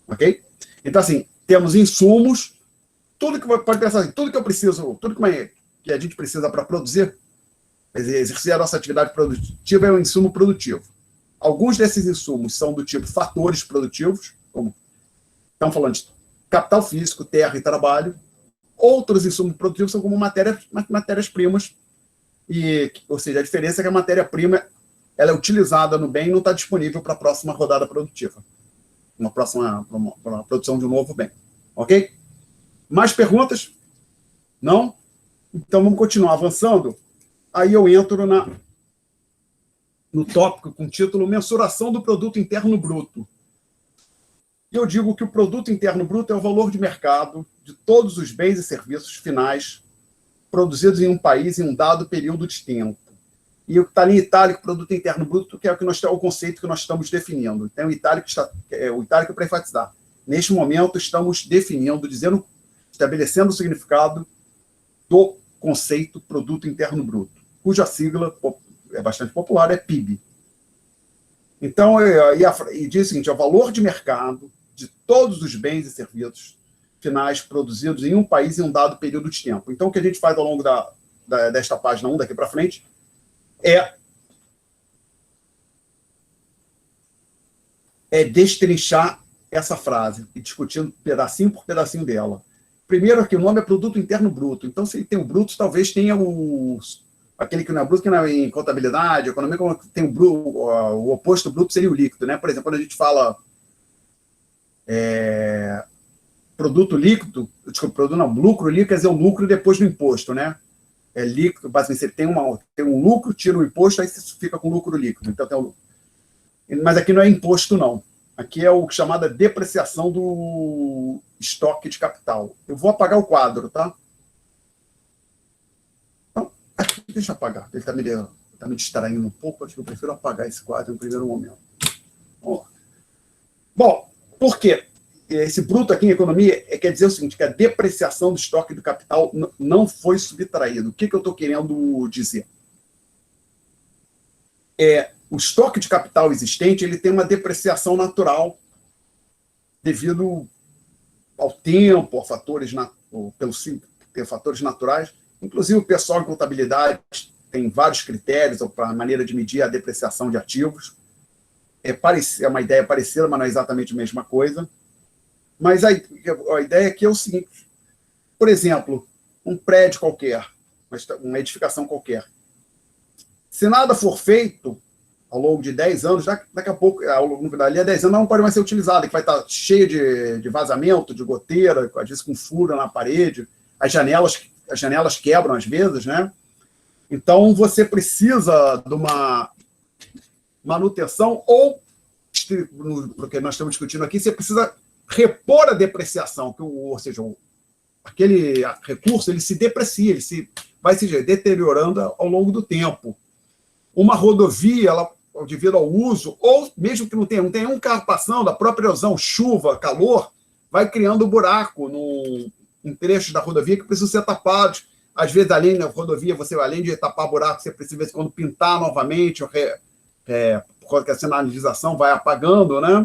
Ok? Então, assim, temos insumos, tudo que pode pensar assim, tudo que eu preciso, tudo que a gente precisa para produzir, exercer a nossa atividade produtiva é um insumo produtivo. Alguns desses insumos são do tipo fatores produtivos, como estamos falando de capital físico, terra e trabalho. Outros insumos produtivos são como matérias-primas, ou seja, a diferença é que a matéria-prima ela é utilizada no bem e não está disponível para a próxima rodada produtiva, para a produção de um novo bem. Ok? Mais perguntas? Não? Então vamos continuar avançando. Aí eu entro no tópico com o título Mensuração do Produto Interno Bruto. E eu digo que o produto interno bruto é o valor de mercado de todos os bens e serviços finais produzidos em um país em um dado período de tempo. E o que está ali em itálico, produto interno bruto, que é o conceito que nós estamos definindo. Então, o itálico para enfatizar. Neste momento, estamos estabelecendo o significado do conceito produto interno bruto, cuja sigla é bastante popular, é PIB. Então, e diz o seguinte, é o valor de mercado de todos os bens e serviços finais produzidos em um país em um dado período de tempo. Então, o que a gente faz ao longo desta página 1, daqui para frente, é destrinchar essa frase e discutindo pedacinho por pedacinho dela. Primeiro, aqui, o nome é produto interno bruto. Então, se tem o bruto, talvez tenha aquele que não é bruto, que não é em contabilidade, economia, tem o oposto bruto seria o líquido, né? Por exemplo, quando a gente fala produto líquido, lucro líquido quer dizer o lucro depois do imposto, né? É líquido, basicamente, você tem um lucro, tira o imposto, aí você fica com lucro líquido. Então, mas aqui não é imposto, não. Aqui é o chamado depreciação do estoque de capital. Eu vou apagar o quadro, tá? Então, aqui, deixa eu apagar. Ele está me distraindo um pouco, acho que eu prefiro apagar esse quadro no primeiro momento. Bom, por quê? Esse bruto aqui em economia quer dizer o seguinte, que a depreciação do estoque do capital não foi subtraído. O que eu estou querendo dizer? O estoque de capital existente ele tem uma depreciação natural devido ao tempo, a fatores naturais. Inclusive, o pessoal em contabilidade tem vários critérios para a maneira de medir a depreciação de ativos. É uma ideia parecida, mas não é exatamente a mesma coisa. Mas a ideia aqui é o seguinte. Por exemplo, um prédio qualquer, uma edificação qualquer, Se nada for feito ao longo de 10 anos, daqui a pouco, dali a 10 anos, não pode mais ser utilizada, que vai estar cheia de vazamento, de goteira, às vezes com furo na parede, as janelas quebram às vezes, né? Então, você precisa de uma manutenção ou, porque nós estamos discutindo aqui, você precisa repor a depreciação, ou seja, aquele recurso ele se deprecia, vai se deteriorando ao longo do tempo. Uma rodovia, ela, devido ao uso, ou mesmo que não tenha um carro passando, a própria erosão, chuva, calor, vai criando buraco em trechos da rodovia que precisam ser tapados. Às vezes, além da rodovia, você, além de tapar buraco, você precisa, de vez em quando, pintar novamente, por causa que a sinalização vai apagando, né?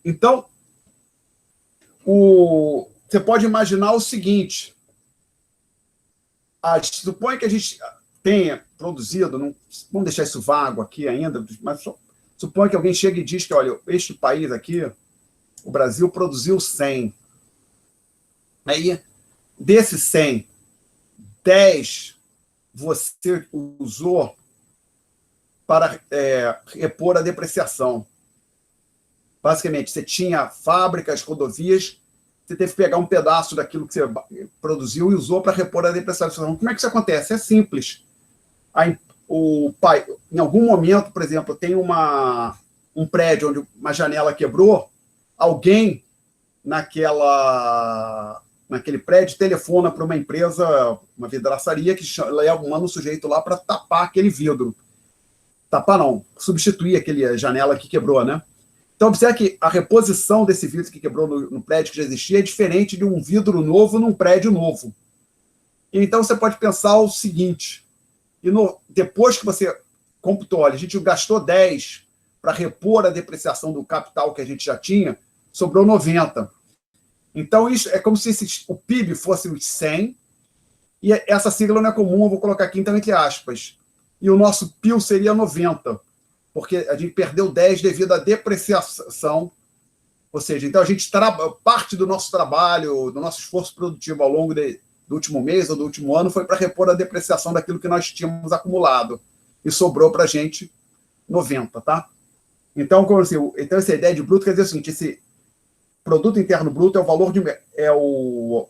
Então, você pode imaginar o seguinte: suponha que a gente tenha produzido, vamos deixar isso vago aqui ainda, mas suponha que alguém chega e diz que, olha, este país aqui, o Brasil, produziu 100. Aí, desses 100, 10 você usou para repor a depreciação. Basicamente, você tinha fábricas, rodovias, você teve que pegar um pedaço daquilo que você produziu e usou para repor a depreciação. Como é que isso acontece? É simples. Em algum momento, por exemplo, tem um prédio onde uma janela quebrou, alguém naquele prédio telefona para uma empresa, uma vidraçaria, que manda um sujeito lá para tapar aquele vidro. Tapar não, substituir aquele janela que quebrou, né? Então, observe que a reposição desse vidro que quebrou no prédio que já existia é diferente de um vidro novo num prédio novo. Então, você pode pensar o seguinte: depois que você computou, olha, a gente gastou 10 para repor a depreciação do capital que a gente já tinha, sobrou 90. Então, isso é como se o PIB fosse os 100, e essa sigla não é comum, eu vou colocar aqui, então, entre aspas. E o nosso PIL seria 90, porque a gente perdeu 10 devido à depreciação. Ou seja, então, parte do nosso trabalho, do nosso esforço produtivo ao longo do último mês ou do último ano foi para repor a depreciação daquilo que nós tínhamos acumulado. E sobrou para a gente 90, tá? Então, essa ideia de bruto quer dizer o seguinte: esse produto interno bruto é o valor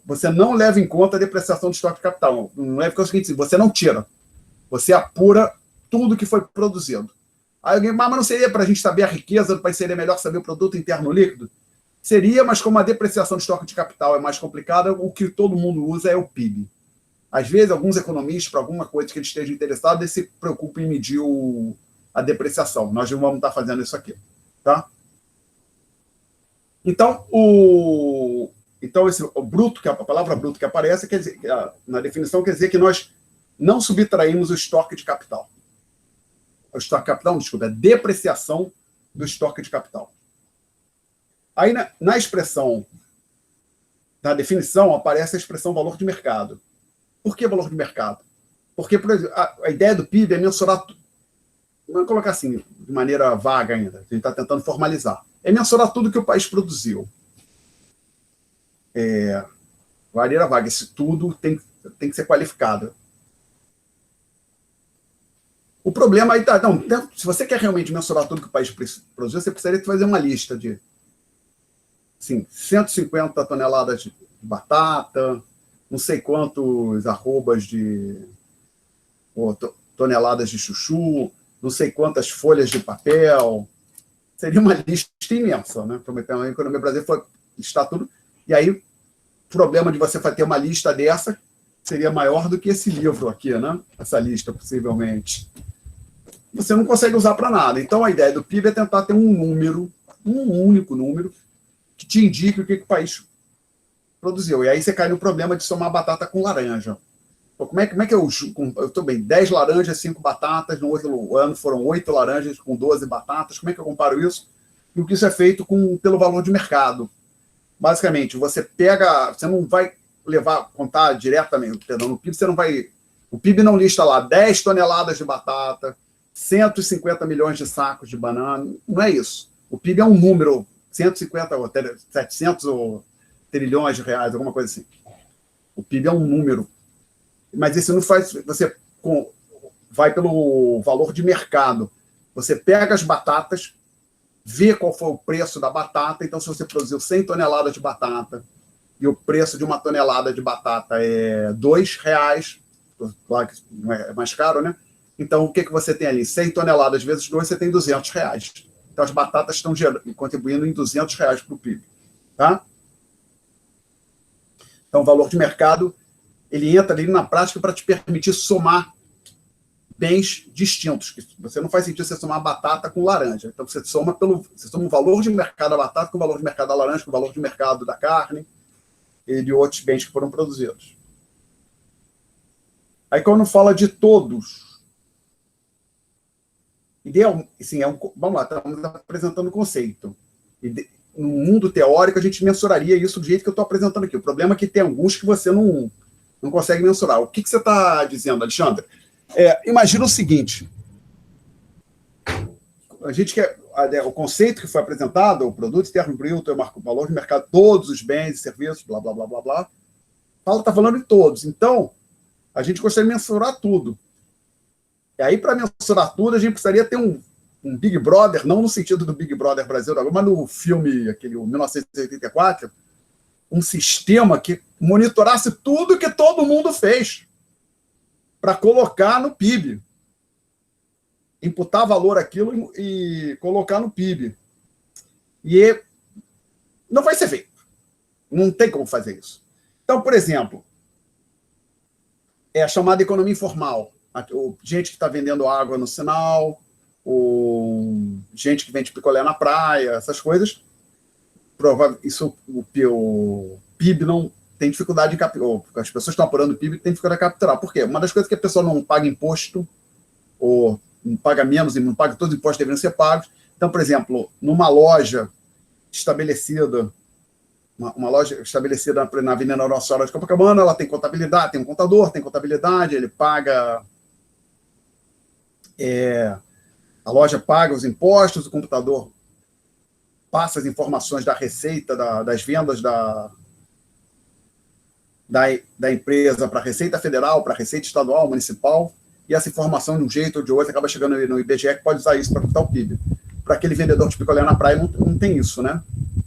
você não leva em conta a depreciação do estoque de capital. Não leva em conta o seguinte: você não tira. Você apura tudo que foi produzido. Aí alguém, mas não seria para a gente saber a riqueza, para seria melhor saber o produto interno líquido? Seria, mas como a depreciação do estoque de capital é mais complicada, o que todo mundo usa é o PIB. Às vezes, alguns economistas, para alguma coisa que eles estejam interessados, eles se preocupam em medir a depreciação. Nós não vamos estar fazendo isso aqui. Tá? Então, o bruto, que a palavra bruto que aparece, quer dizer, na definição, quer dizer que nós não subtraímos o estoque de capital. O estoque de capital, desculpa, é a depreciação do estoque de capital. Aí, na expressão, na definição, aparece a expressão valor de mercado. Por que valor de mercado? Porque, por exemplo, a ideia do PIB é mensurar, vamos colocar assim, de maneira vaga ainda, a gente está tentando formalizar, é mensurar tudo que o país produziu. Maneira vaga, esse tudo tem que ser qualificado. O problema aí está, se você quer realmente mensurar tudo que o país produziu, você precisaria fazer uma lista de 150 toneladas de batata, não sei quantos arrobas toneladas de chuchu, não sei quantas folhas de papel. Seria uma lista imensa, né? A economia brasileira foi listar tudo. E aí, o problema de você ter uma lista dessa seria maior do que esse livro aqui, né? Essa lista, possivelmente. Você não consegue usar para nada. Então, a ideia do PIB é tentar ter um único número, que te indique o que o país produziu. E aí você cai no problema de somar batata com laranja. Pô, como é que eu estou bem, 10 laranjas, 5 batatas, no outro ano foram 8 laranjas com 12 batatas, como é que eu comparo isso? E o que isso é feito pelo valor de mercado. Basicamente, você não vai contar diretamente, no PIB, o PIB não lista lá 10 toneladas de batata, 150 milhões de sacos de banana, não é isso. O PIB é um número, 150 ou 700 ou trilhões de reais, alguma coisa assim. O PIB é um número. Mas isso não faz... vai pelo valor de mercado. Você pega as batatas, vê qual foi o preço da batata. Então, se você produziu 100 toneladas de batata e o preço de uma tonelada de batata é R$2, claro que é mais caro, né? Então, o que você tem ali? 100 toneladas vezes 2, você tem R$200. Então, as batatas estão contribuindo em R$200 para o PIB. Tá? Então, o valor de mercado, ele entra ali na prática para te permitir somar bens distintos. Você não faz sentido você somar batata com laranja. Então, você soma o valor de mercado da batata com o valor de mercado da laranja, com o valor de mercado da carne e de outros bens que foram produzidos. Aí, quando fala de todos, ideal, assim, vamos lá, estamos apresentando o conceito. No mundo teórico, a gente mensuraria isso do jeito que eu estou apresentando aqui. O problema é que tem alguns que você não consegue mensurar. O que você está dizendo, Alexandre? Imagina o seguinte. A gente quer o conceito que foi apresentado, o produto externo bruto, o valor de mercado, todos os bens e serviços, blá, blá, blá, blá, blá. Está falando de todos. Então, a gente gostaria de mensurar tudo. E aí, para mensurar tudo, a gente precisaria ter um Big Brother, não no sentido do Big Brother Brasil, mas no filme, aquele 1984, um sistema que monitorasse tudo que todo mundo fez para colocar no PIB. Imputar valor àquilo e colocar no PIB. E não vai ser feito. Não tem como fazer isso. Então, por exemplo, é a chamada economia informal. Gente que está vendendo água no sinal, gente que vende picolé na praia, essas coisas. Isso, o PIB não tem dificuldade de capturar. As pessoas que estão apurando o PIB têm dificuldade de capturar. Por quê? Uma das coisas que a pessoa não paga imposto, ou não paga menos e não paga todos os impostos que deveriam ser pagos. Então, por exemplo, numa loja estabelecida, uma loja estabelecida na Avenida Nossa Senhora de Copacabana, ela tem contabilidade, tem um contador, tem contabilidade, ele paga... a loja paga os impostos, o computador passa as informações da receita, das vendas da empresa para a Receita Federal, para a Receita Estadual, Municipal, e essa informação, de um jeito ou de outro, acaba chegando no IBGE, que pode usar isso para captar o PIB. Para aquele vendedor de picolé na praia, não tem isso, né?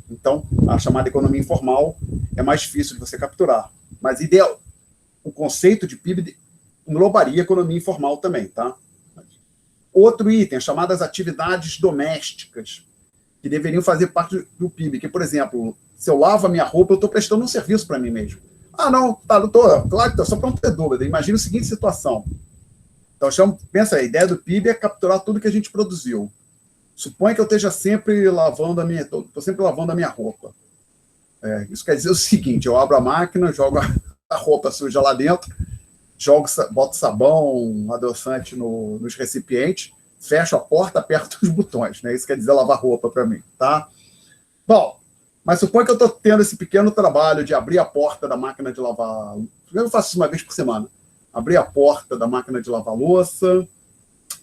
Então, a chamada economia informal é mais difícil de você capturar. Mas ideal, o conceito de PIB englobaria a economia informal também, tá? Outro item, as chamadas atividades domésticas, que deveriam fazer parte do PIB, que, por exemplo, se eu lavo a minha roupa, eu estou prestando um serviço para mim mesmo. Ah, não, tá, doutor, claro que só para não ter dúvida. Imagina a seguinte situação. Então, pensa, a ideia do PIB é capturar tudo que a gente produziu. Suponha que eu esteja sempre lavando a minha roupa. Isso quer dizer o seguinte, eu abro a máquina, jogo a roupa suja lá dentro, boto sabão, adoçante nos recipientes, fecho a porta, aperto os botões, né? Isso quer dizer lavar roupa para mim, tá? Bom, mas suponha que eu estou tendo esse pequeno trabalho de abrir a porta da máquina de lavar... Eu faço isso uma vez por semana. Abrir a porta da máquina de lavar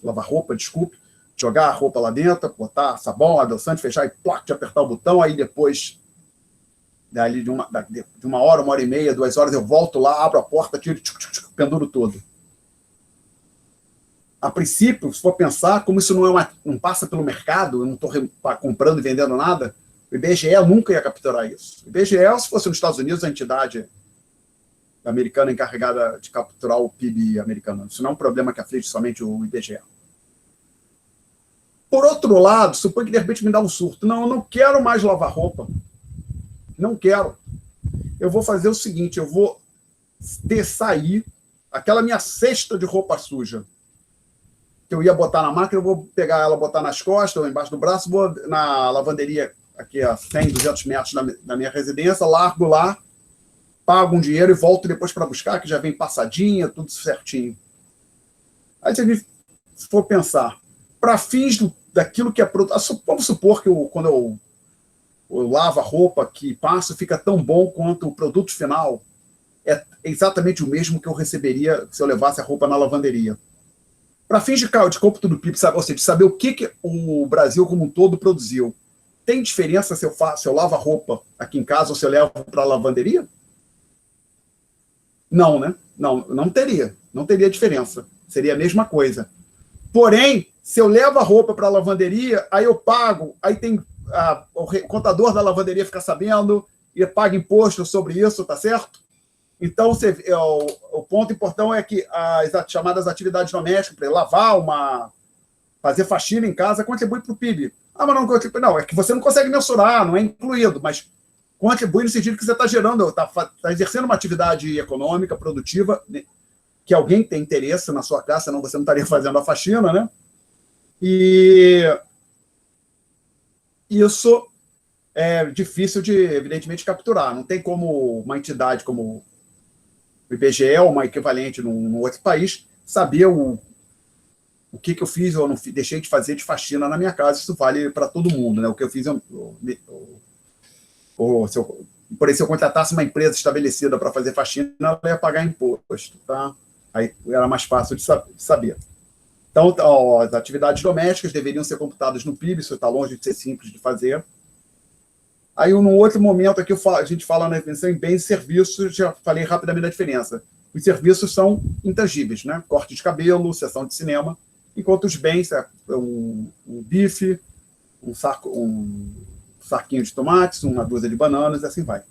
lavar roupa, desculpe, jogar a roupa lá dentro, botar sabão, adoçante, fechar e plac, apertar o botão, aí depois, dali de uma hora e meia, 2 horas, eu volto lá, abro a porta, tiro, penduro todo. A princípio, se for pensar, como isso não passa pelo mercado, eu não estou comprando e vendendo nada, o IBGE nunca ia capturar isso. O IBGE, se fosse nos Estados Unidos, a entidade americana encarregada de capturar o PIB americano. Isso não é um problema que aflige somente o IBGE. Por outro lado, suponho que de repente me dá um surto. Não, eu não quero mais lavar roupa. Não quero. Eu vou fazer o seguinte, eu vou sair aquela minha cesta de roupa suja que eu ia botar na máquina, eu vou pegar ela, botar nas costas ou embaixo do braço, vou na lavanderia aqui a 100, 200 metros da minha residência, largo lá, pago um dinheiro e volto depois para buscar, que já vem passadinha, tudo certinho. Aí, se a gente for pensar, para fins daquilo que é produto, vamos supor que quando eu lavo a roupa que passo, fica tão bom quanto o produto final, é exatamente o mesmo que eu receberia se eu levasse a roupa na lavanderia. Para fins de cálculo do PIB, ou seja, de saber o que o Brasil como um todo produziu, tem diferença se eu lavo a roupa aqui em casa ou se eu levo para a lavanderia? Não, né? Não teria. Não teria diferença. Seria a mesma coisa. Porém, se eu levo a roupa para a lavanderia, aí eu pago, aí tem o contador da lavanderia fica sabendo e paga imposto sobre isso, tá certo? Então, o ponto importante é que as chamadas atividades domésticas, para lavar, fazer faxina em casa, contribui para o PIB. Ah, mas não contribui. Não, é que você não consegue mensurar, não é incluído, mas contribui no sentido que você está gerando, está exercendo uma atividade econômica, produtiva, né, que alguém tem interesse na sua casa, senão você não estaria fazendo a faxina, né? E isso é difícil de, evidentemente, capturar. Não tem como uma entidade como o IBGE ou uma equivalente num outro país saber o que eu fiz ou não deixei de fazer de faxina na minha casa. Isso vale para todo mundo, né? O que eu fiz, por exemplo, se eu contratasse uma empresa estabelecida para fazer faxina, ela ia pagar imposto, tá? Aí era mais fácil de saber. Então, as atividades domésticas deveriam ser computadas no PIB, isso está longe de ser simples de fazer. Aí, num outro momento aqui, a gente fala na definição em bens e serviços, já falei rapidamente da diferença. Os serviços são intangíveis, né? Corte de cabelo, sessão de cinema, enquanto os bens, um bife, um saquinho de tomates, uma dúzia de bananas, e assim vai.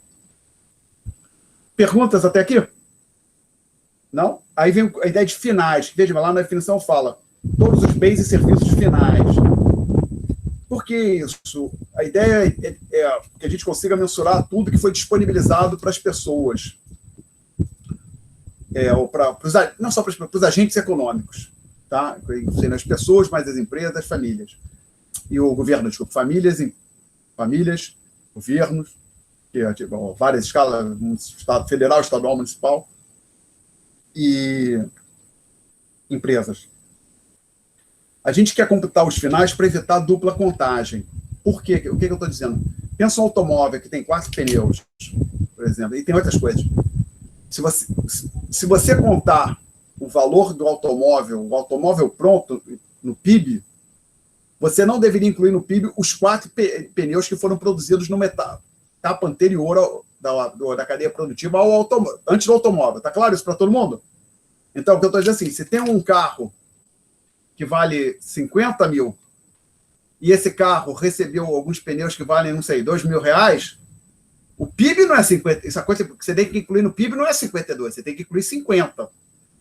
Perguntas até aqui? Não? Aí vem a ideia de finais. Veja, lá na definição fala todos os bens e serviços finais. Por que isso? A ideia é que a gente consiga mensurar tudo que foi disponibilizado para as pessoas. Não só para os agentes econômicos, tá? As pessoas, mas as empresas, as famílias. E o governo, desculpa, famílias, governos, várias escalas, Estado federal, estadual, municipal, e empresas. A gente quer computar os finais para evitar dupla contagem. Por quê? O que eu estou dizendo? Pensa um automóvel que tem 4 pneus, por exemplo, e tem outras coisas. Se você contar o valor do automóvel, o automóvel pronto, no PIB, você não deveria incluir no PIB os 4 pneus que foram produzidos numa etapa anterior da cadeia produtiva antes do automóvel. Está claro isso para todo mundo? Então, o que eu estou dizendo é assim, se tem um carro que vale 50 mil e esse carro recebeu alguns pneus que valem, não sei, 2 mil reais, o PIB não é 50. Essa coisa que você tem que incluir no PIB não é 52, você tem que incluir 50.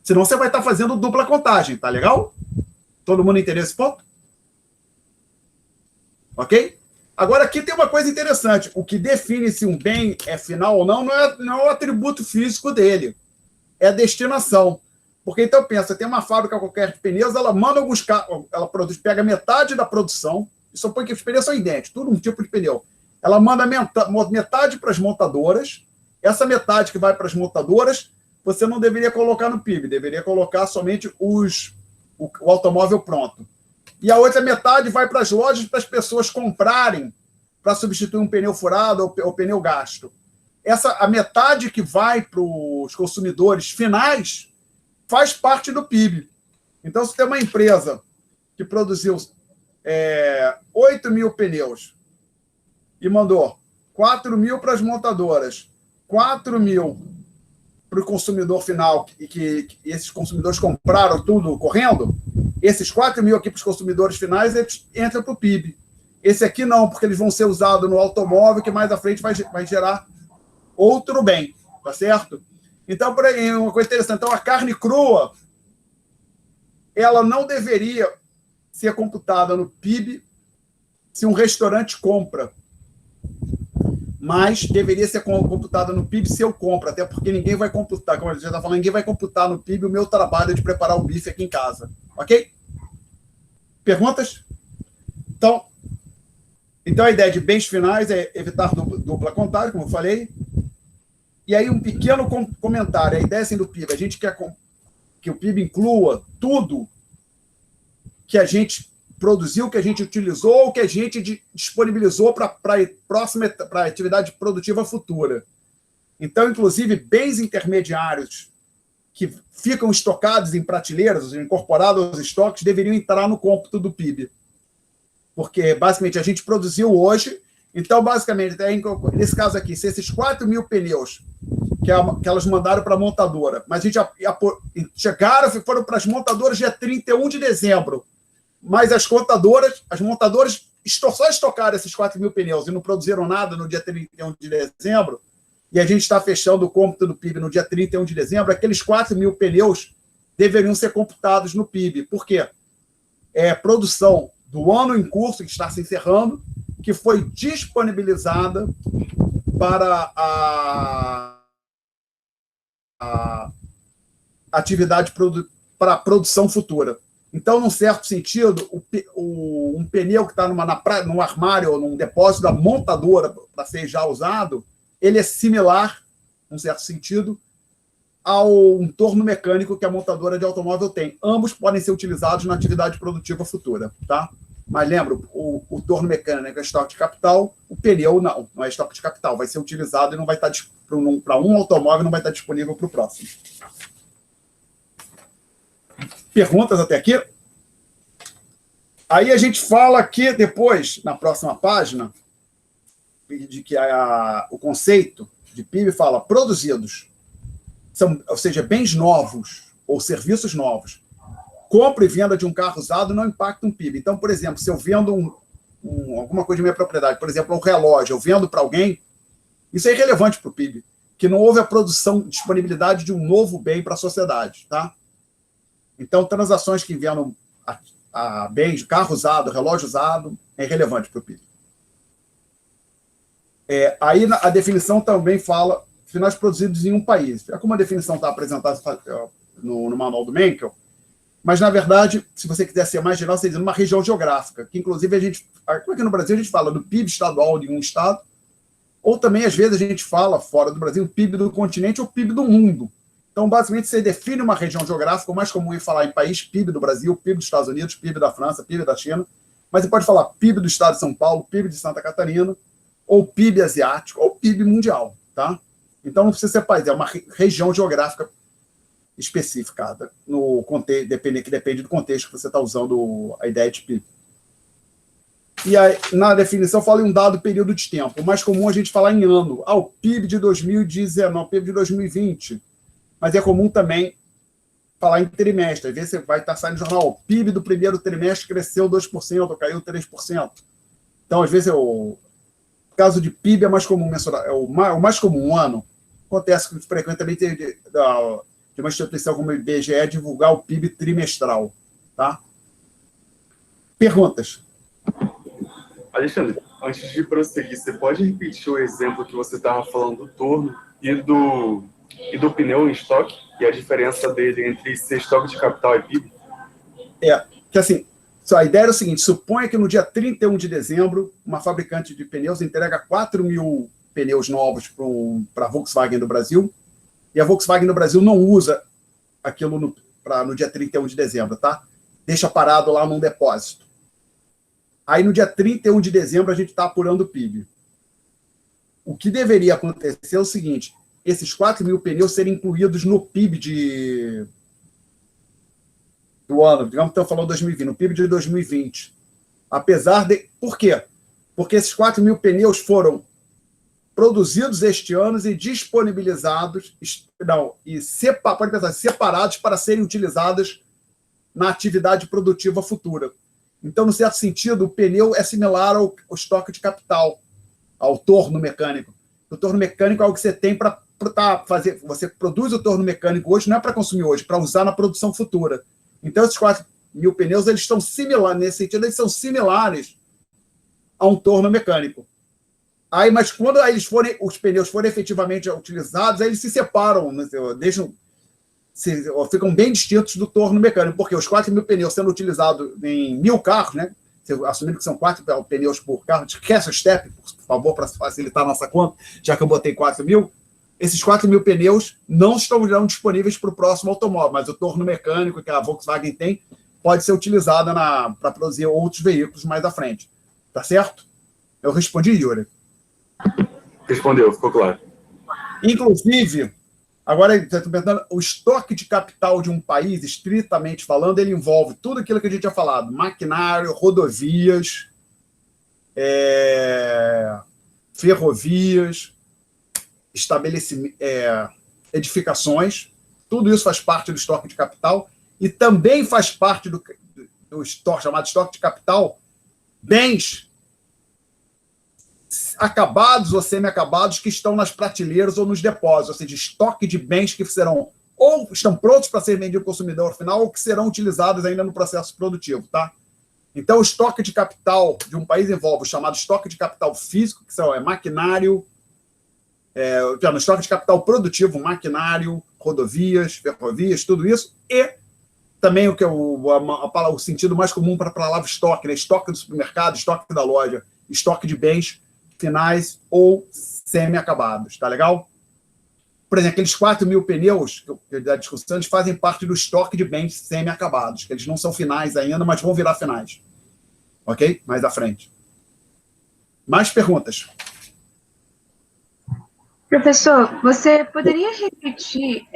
Senão você vai estar fazendo dupla contagem, tá legal? Todo mundo entendeu esse ponto? Ok? Agora, aqui tem uma coisa interessante. O que define se um bem é final ou não é o atributo físico dele. É a destinação. Porque, então, pensa, tem uma fábrica qualquer de pneus, ela manda alguns carros, ela pega metade da produção, e supõe que os pneus são idênticos, tudo um tipo de pneu. Ela manda metade para as montadoras, essa metade que vai para as montadoras, você não deveria colocar no PIB, deveria colocar somente o automóvel pronto. E a outra metade vai para as lojas para as pessoas comprarem para substituir um pneu furado ou pneu gasto. A metade que vai para os consumidores finais faz parte do PIB. Então, se tem uma empresa que produziu 8 mil pneus e mandou 4 mil para as montadoras, 4 mil para o consumidor final, e que esses consumidores compraram tudo correndo, esses 4 mil aqui para os consumidores finais, eles entram para o PIB. Esse aqui não, porque eles vão ser usados no automóvel, que mais à frente vai gerar outro bem, tá certo? Então, por aí, uma coisa interessante. Então, a carne crua, ela não deveria ser computada no PIB se um restaurante compra, mas deveria ser computada no PIB se eu compro, até porque ninguém vai computar, como a gente já está falando, ninguém vai computar no PIB o meu trabalho de preparar o bife aqui em casa. Ok? Perguntas? Então a ideia de bens finais é evitar dupla contagem, como eu falei. E aí um pequeno comentário. A ideia assim, do PIB, a gente quer que o PIB inclua tudo que a gente produziu, que a gente utilizou, que a gente disponibilizou para a atividade produtiva futura. Então, inclusive, bens intermediários que ficam estocados em prateleiras, incorporados aos estoques, deveriam entrar no cômputo do PIB. Porque, basicamente, a gente produziu hoje, então, basicamente, nesse caso aqui, se esses 4 mil pneus que elas mandaram para a montadora. Mas a gente foram para as montadoras dia 31 de dezembro. Mas as montadoras só estocaram esses 4 mil pneus e não produziram nada no dia 31 de dezembro. E a gente está fechando o cômputo do PIB no dia 31 de dezembro. Aqueles 4 mil pneus deveriam ser computados no PIB. Por quê? É produção do ano em curso, que está se encerrando, que foi disponibilizada para a atividade para a produção futura. Então, num certo sentido, um pneu que está num armário ou num depósito da montadora para ser já usado, ele é similar, num certo sentido, ao torno mecânico que a montadora de automóvel tem. Ambos podem ser utilizados na atividade produtiva futura, tá? Mas lembra, o torno mecânico é estoque de capital, o pneu não é estoque de capital, vai ser utilizado e não vai estar para um automóvel, não vai estar disponível para o próximo. Perguntas até aqui? Aí a gente fala aqui depois, na próxima página, de que o conceito de PIB fala produzidos, ou seja, bens novos ou serviços novos. Compra e venda de um carro usado não impacta um PIB. Então, por exemplo, se eu vendo alguma coisa de minha propriedade, por exemplo, um relógio, eu vendo para alguém, isso é irrelevante para o PIB, que não houve a produção, disponibilidade de um novo bem para a sociedade, tá? Então, transações que enviam a bens, carro usado, relógio usado, é irrelevante para o PIB. Aí a definição também fala finais produzidos em um país. É como a definição está apresentada no manual do Menkel, mas, na verdade, se você quiser ser mais geral, você diz uma região geográfica, que, inclusive, aqui no Brasil, a gente fala do PIB estadual de um estado, ou também, às vezes, a gente fala, fora do Brasil, o PIB do continente ou PIB do mundo. Então, basicamente, você define uma região geográfica, o mais comum é falar em país, PIB do Brasil, PIB dos Estados Unidos, PIB da França, PIB da China, mas você pode falar PIB do estado de São Paulo, PIB de Santa Catarina, ou PIB asiático, ou PIB mundial, tá? Então, não precisa ser país, é uma região geográfica especificada, que depende do contexto que você está usando a ideia de PIB. E aí, na definição, fala em um dado período de tempo. O mais comum é a gente falar em ano. O PIB de 2019, PIB de 2020. Mas é comum também falar em trimestre. Às vezes você vai estar saindo no jornal, o PIB do primeiro trimestre cresceu 2%, caiu 3%. Então, às vezes, o caso de PIB é mais comum mensurar. O mais comum, um ano. Acontece que frequentemente de uma instituição como o IBGE divulgar o PIB trimestral. Tá? Perguntas? Alexandre, antes de prosseguir, você pode repetir o exemplo que você estava falando do torno e do pneu em estoque e a diferença dele entre ser estoque de capital e PIB? Que assim, a ideia era o seguinte, suponha que no dia 31 de dezembro, uma fabricante de pneus entrega 4 mil pneus novos para a Volkswagen do Brasil, e a Volkswagen do Brasil não usa aquilo no dia 31 de dezembro, tá? Deixa parado lá num depósito. Aí, no dia 31 de dezembro, a gente está apurando o PIB. O que deveria acontecer é o seguinte, esses 4 mil pneus serem incluídos no PIB do ano, digamos que estamos falando 2020, no PIB de 2020. Apesar de... Por quê? Porque esses 4 mil pneus foram produzidos este ano e disponibilizados, pode pensar, separados para serem utilizados na atividade produtiva futura. Então, no certo sentido, o pneu é similar ao estoque de capital, ao torno mecânico. O torno mecânico é algo que você tem para fazer. Você produz o torno mecânico hoje, não é para consumir hoje, para usar na produção futura. Então, esses 4 mil pneus, eles estão similares, nesse sentido, eles são similares a um torno mecânico. Aí, mas quando os pneus forem efetivamente utilizados, aí eles se separam, né, ficam bem distintos do torno mecânico, porque os 4 mil pneus sendo utilizados em 1000 carros, né, assumindo que são 4 pneus por carro, esquece o step, por favor, para facilitar a nossa conta, já que eu botei 4 mil, esses 4 mil pneus não estão disponíveis para o próximo automóvel, mas o torno mecânico que a Volkswagen tem pode ser utilizado para produzir outros veículos mais à frente. Tá certo? Eu respondi, Yuri. Respondeu, ficou claro. Inclusive, agora, o estoque de capital de um país, estritamente falando, ele envolve tudo aquilo que a gente já falado, maquinário, rodovias, ferrovias, edificações, tudo isso faz parte do estoque de capital e também faz parte do estoque, chamado estoque de capital, bens acabados ou semi-acabados que estão nas prateleiras ou nos depósitos, ou seja, estoque de bens que serão ou estão prontos para ser vendidos ao consumidor final ou que serão utilizados ainda no processo produtivo, tá? Então, o estoque de capital de um país envolve o chamado estoque de capital físico, que são maquinário, no estoque de capital produtivo, maquinário, rodovias, ferrovias, tudo isso, e também o que é o sentido mais comum para a palavra estoque, né? Estoque do supermercado, estoque da loja, estoque de bens finais ou semi-acabados, tá legal? Por exemplo, aqueles 4.000 pneus da discussão, eles fazem parte do estoque de bens semi-acabados, que eles não são finais ainda, mas vão virar finais. Ok? Mais à frente. Mais perguntas? Professor, você poderia repetir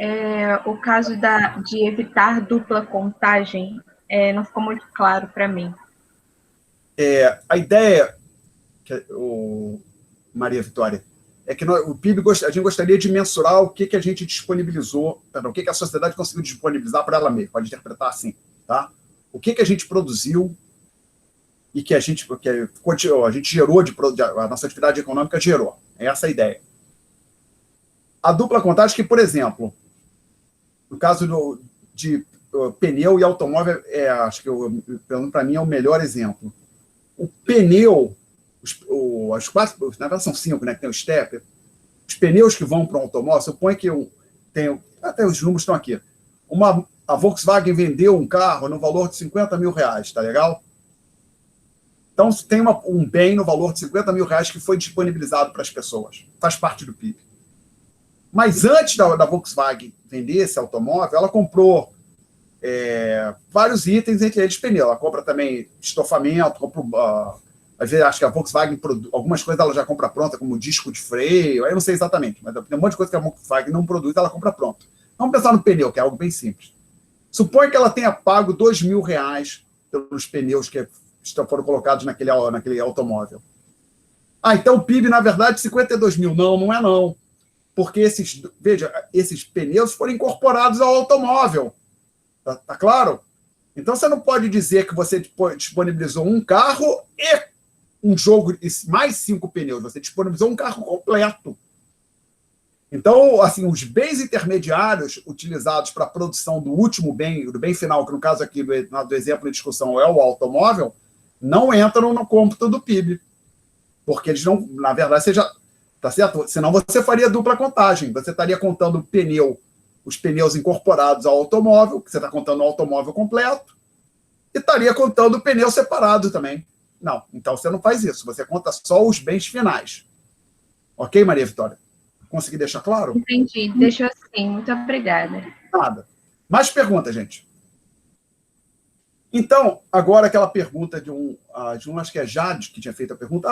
o caso de evitar dupla contagem? Não ficou muito claro para mim. A ideia, Maria Vitória, é que o PIB, a gente gostaria de mensurar o que a gente disponibilizou, o que a sociedade conseguiu disponibilizar para ela mesma, pode interpretar assim, tá? O que a gente produziu e que a gente gerou, a nossa atividade econômica gerou. É essa a ideia. A dupla contagem que, por exemplo, no caso de pneu e automóvel, acho que, para mim, é o melhor exemplo. O pneu, as quatro, na verdade são 5, né, que tem o step, os pneus que vão para um automóvel, supõe que até os números estão aqui. A Volkswagen vendeu um carro no valor de 50 mil reais, tá legal? Então, tem um bem no valor de 50 mil reais que foi disponibilizado para as pessoas. Faz parte do PIB. Mas antes da Volkswagen vender esse automóvel, ela comprou vários itens, entre eles pneu. Ela compra também estofamento, às vezes acho que a Volkswagen, algumas coisas ela já compra pronta, como disco de freio, aí eu não sei exatamente, mas tem um monte de coisa que a Volkswagen não produz, ela compra pronto. Vamos pensar no pneu, que é algo bem simples. Suponha que ela tenha pago 2 mil reais pelos pneus que foram colocados naquele automóvel. Então o PIB, na verdade, 52 mil. Não é não. Porque esses pneus foram incorporados ao automóvel. Tá claro? Então, você não pode dizer que você disponibilizou um carro e um jogo, mais 5 pneus. Você disponibilizou um carro completo. Então, assim, os bens intermediários utilizados para a produção do último bem, do bem final, que no caso aqui do exemplo de discussão é o automóvel, não entram no cômputo do PIB. Porque eles não, na verdade, tá certo? Senão você faria dupla contagem. Você estaria contando os pneus incorporados ao automóvel, que você está contando o automóvel completo, e estaria contando o pneu separado também. Não, então você não faz isso. Você conta só os bens finais. Ok, Maria Vitória? Consegui deixar claro? Entendi, deixou assim. Muito obrigada. Nada. Mais perguntas, gente? Então, agora aquela pergunta de acho que é Jade, que tinha feito a pergunta,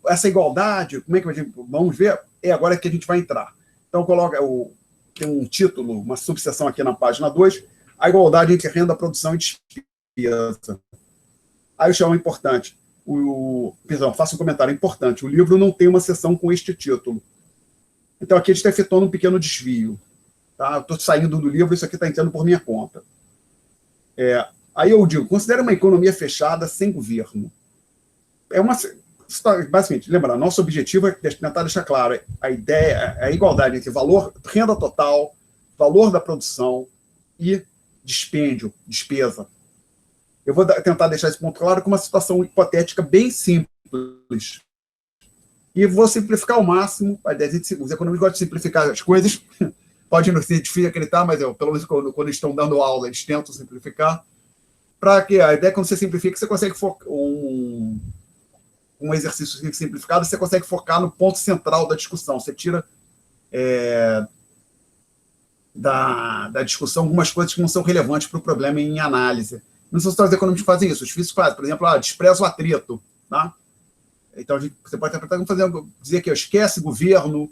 essa igualdade, como é que a gente... Vamos ver, agora que a gente vai entrar. Então, tem um título, uma subseção aqui na página 2, a igualdade entre renda, produção e despesa. Aí eu chamo importante, faço um comentário importante, o livro não tem uma seção com este título. Então, aqui a gente está efetuando um pequeno desvio. Tá? Eu estou saindo do livro, isso aqui está entrando por minha conta. Aí eu digo, considere uma economia fechada sem governo. Basicamente, lembra, nosso objetivo é tentar deixar claro a ideia, a igualdade entre renda total, valor da produção e dispêndio, despesa. Eu vou tentar deixar esse ponto claro com uma situação hipotética bem simples. E vou simplificar ao máximo. Os economistas gostam de simplificar as coisas. Pode não ser difícil acreditar, mas pelo menos quando estão dando aula, eles tentam simplificar. Para que a ideia, quando você simplifica, você consegue focar um exercício simplificado, você consegue focar no ponto central da discussão. Você tira da discussão algumas coisas que não são relevantes para o problema em análise. Não são só os economistas que fazem isso, os físicos fazem. Por exemplo, despreza o atrito. Tá? Então, você pode dizer que esquece governo,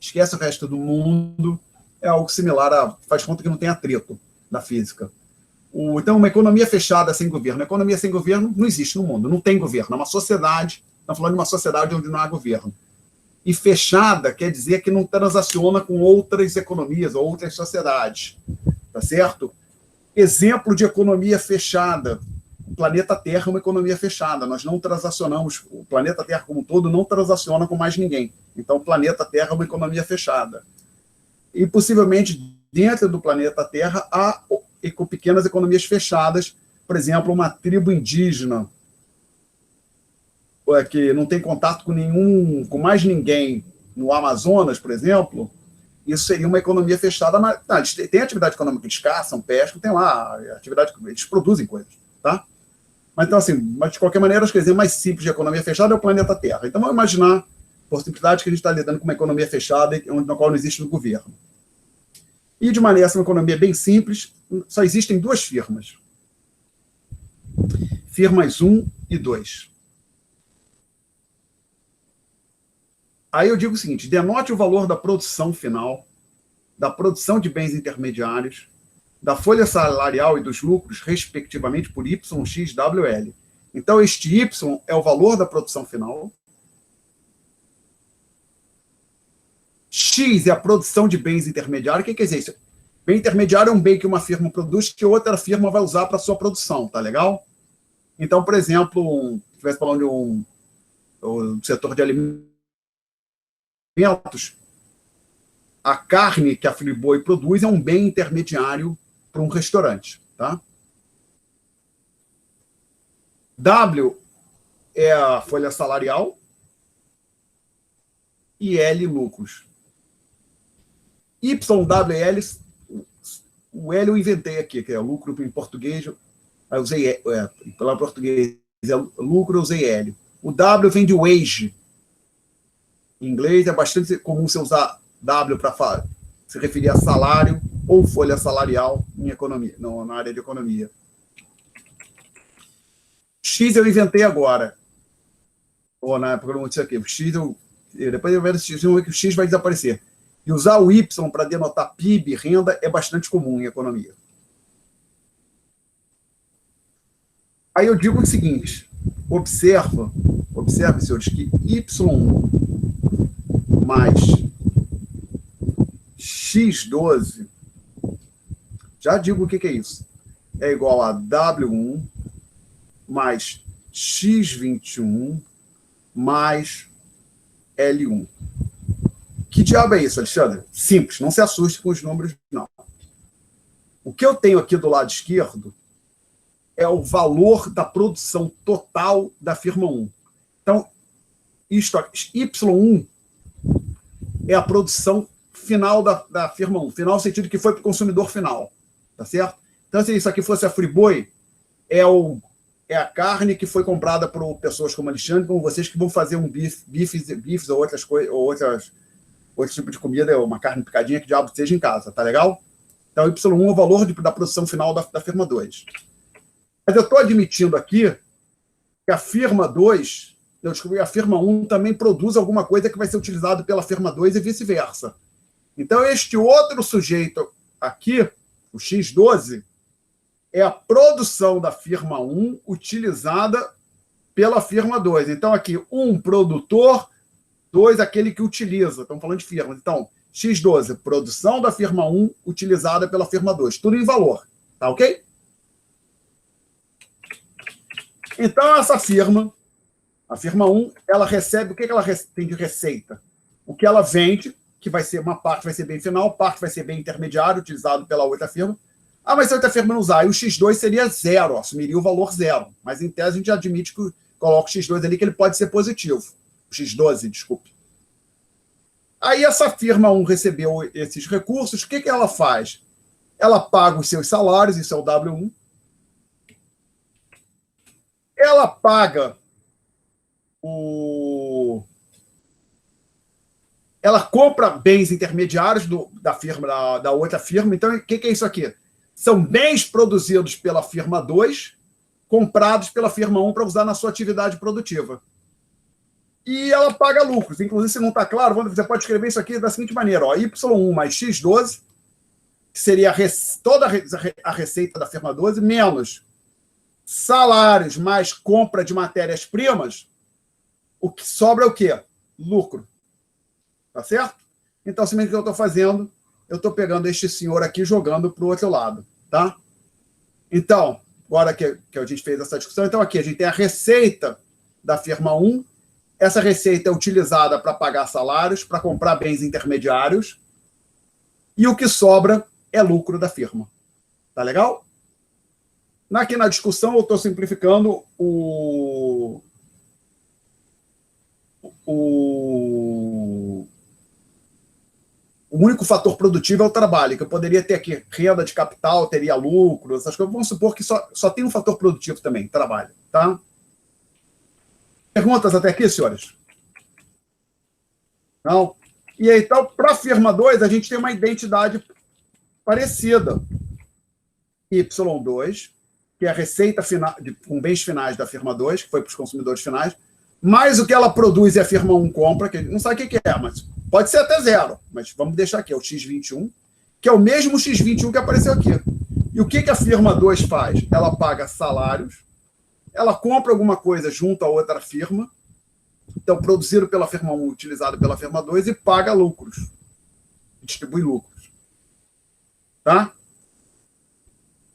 esquece o resto do mundo. É algo similar faz conta que não tem atrito na física. Então, uma economia fechada sem governo. A economia sem governo não existe no mundo, não tem governo. É uma sociedade, estamos falando de uma sociedade onde não há governo. E fechada quer dizer que não transaciona com outras economias ou outras sociedades. Tá certo? Exemplo de economia fechada. O planeta Terra é uma economia fechada. Nós não transacionamos, o planeta Terra como um todo não transaciona com mais ninguém. Então, o planeta Terra é uma economia fechada. E, possivelmente, dentro do planeta Terra, há pequenas economias fechadas. Por exemplo, uma tribo indígena que não tem contato com mais ninguém no Amazonas, por exemplo, isso seria uma economia fechada, mas eles têm atividade econômica, eles caçam, pescam, tem lá atividade, eles produzem coisas, tá? Mas, então, assim, mas de qualquer maneira, acho que o exemplo mais simples de economia fechada é o planeta Terra. Então, vamos imaginar, por simplicidade, que a gente está lidando com uma economia fechada na qual não existe no governo. E, de maneira, essa é uma economia bem simples, só existem duas firmas. Firmas 1 e 2. Aí eu digo o seguinte, denote o valor da produção final, da produção de bens intermediários, da folha salarial e dos lucros, respectivamente, por Y, X, W, L. Então, este Y é o valor da produção final. X é a produção de bens intermediários. O que quer dizer isso? Bem intermediário é um bem que uma firma produz que outra firma vai usar para a sua produção, tá legal? Então, por exemplo, se estivesse falando de um setor de alimentos, a carne que a Friboi produz é um bem intermediário para um restaurante, tá? W é a folha salarial e L lucros. YWL, o L eu inventei aqui, que é lucro em português, eu usei, pela português é lucro, eu usei L. O W vem de wage. Em inglês é bastante comum você usar W para se referir a salário ou folha salarial em economia, na área de economia. X eu inventei agora. Ou na época eu não disse aqui. X depois eu vejo que o X vai desaparecer. E usar o Y para denotar PIB, renda, é bastante comum em economia. Aí eu digo o seguinte, observe, senhores, que Y1 mais X12, já digo o que é isso, é igual a W1 mais X21 mais L1. Que diabo é isso, Alexandre? Simples, não se assuste com os números, não. O que eu tenho aqui do lado esquerdo é o valor da produção total da firma 1. Então, Y1 é a produção final da firma 1. Final no sentido que foi para o consumidor final. Tá certo? Então, se isso aqui fosse a Friboi, é a carne que foi comprada por pessoas como Alexandre, como vocês, que vão fazer um bifes ou outras coisas, ou outro tipo de comida, uma carne picadinha que diabo seja em casa. Tá legal? Então, Y1 é o valor da produção final da firma 2. Mas eu estou admitindo aqui que a firma 2, eu descobri que a firma 1 também produz alguma coisa que vai ser utilizado pela firma 2 e vice-versa. Então, este outro sujeito aqui, o X12, é a produção da firma 1 utilizada pela firma 2. Então, aqui, 1, produtor, 2, aquele que utiliza. Estamos falando de firmas. Então, X12, produção da firma 1 utilizada pela firma 2. Tudo em valor. Tá ok? Então, essa firma, a firma 1, ela recebe, o que ela tem de receita? O que ela vende, que vai ser, uma parte vai ser bem final, parte vai ser bem intermediário, utilizado pela outra firma. Ah, mas se a outra firma não usar, e o X2 seria zero, assumiria o valor zero. Mas, em tese, a gente admite que coloca o X2 ali, que ele pode ser positivo. O X12, desculpe. Aí, essa firma 1 recebeu esses recursos, o que ela faz? Ela paga os seus salários, isso é o W1. Ela paga ela compra bens intermediários da firma, da outra firma. Então, o que é isso aqui? São bens produzidos pela firma 2, comprados pela firma 1 para usar na sua atividade produtiva. E ela paga lucros. Inclusive, se não está claro, você pode escrever isso aqui da seguinte maneira, ó, Y1 mais X12, que seria toda a receita da firma 12, menos salários mais compra de matérias-primas, o que sobra é o quê? Lucro. Tá certo? Então, simplesmente o que eu estou fazendo, eu estou pegando este senhor aqui e jogando para o outro lado. Tá? Então, agora que a gente fez essa discussão, então aqui a gente tem a receita da firma 1. Essa receita é utilizada para pagar salários, para comprar bens intermediários, e o que sobra é lucro da firma. Tá legal? Aqui na discussão, eu estou simplificando o único fator produtivo é o trabalho, que eu poderia ter aqui renda de capital, teria lucro, essas coisas. Vamos supor que só tem um fator produtivo também, trabalho. Tá? Perguntas até aqui, senhores? Não? E aí, então, para a firma 2, a gente tem uma identidade parecida. Y2, que é a receita final, com bens finais da firma 2, que foi para os consumidores finais, mais o que ela produz e a firma 1 compra, que a gente não sabe o que é, mas pode ser até zero, mas vamos deixar aqui, é o X21, que é o mesmo X21 que apareceu aqui. E o que a firma 2 faz? Ela paga salários, ela compra alguma coisa junto a outra firma, então produzido pela firma 1, utilizado pela firma 2, e paga lucros, distribui lucros. Tá?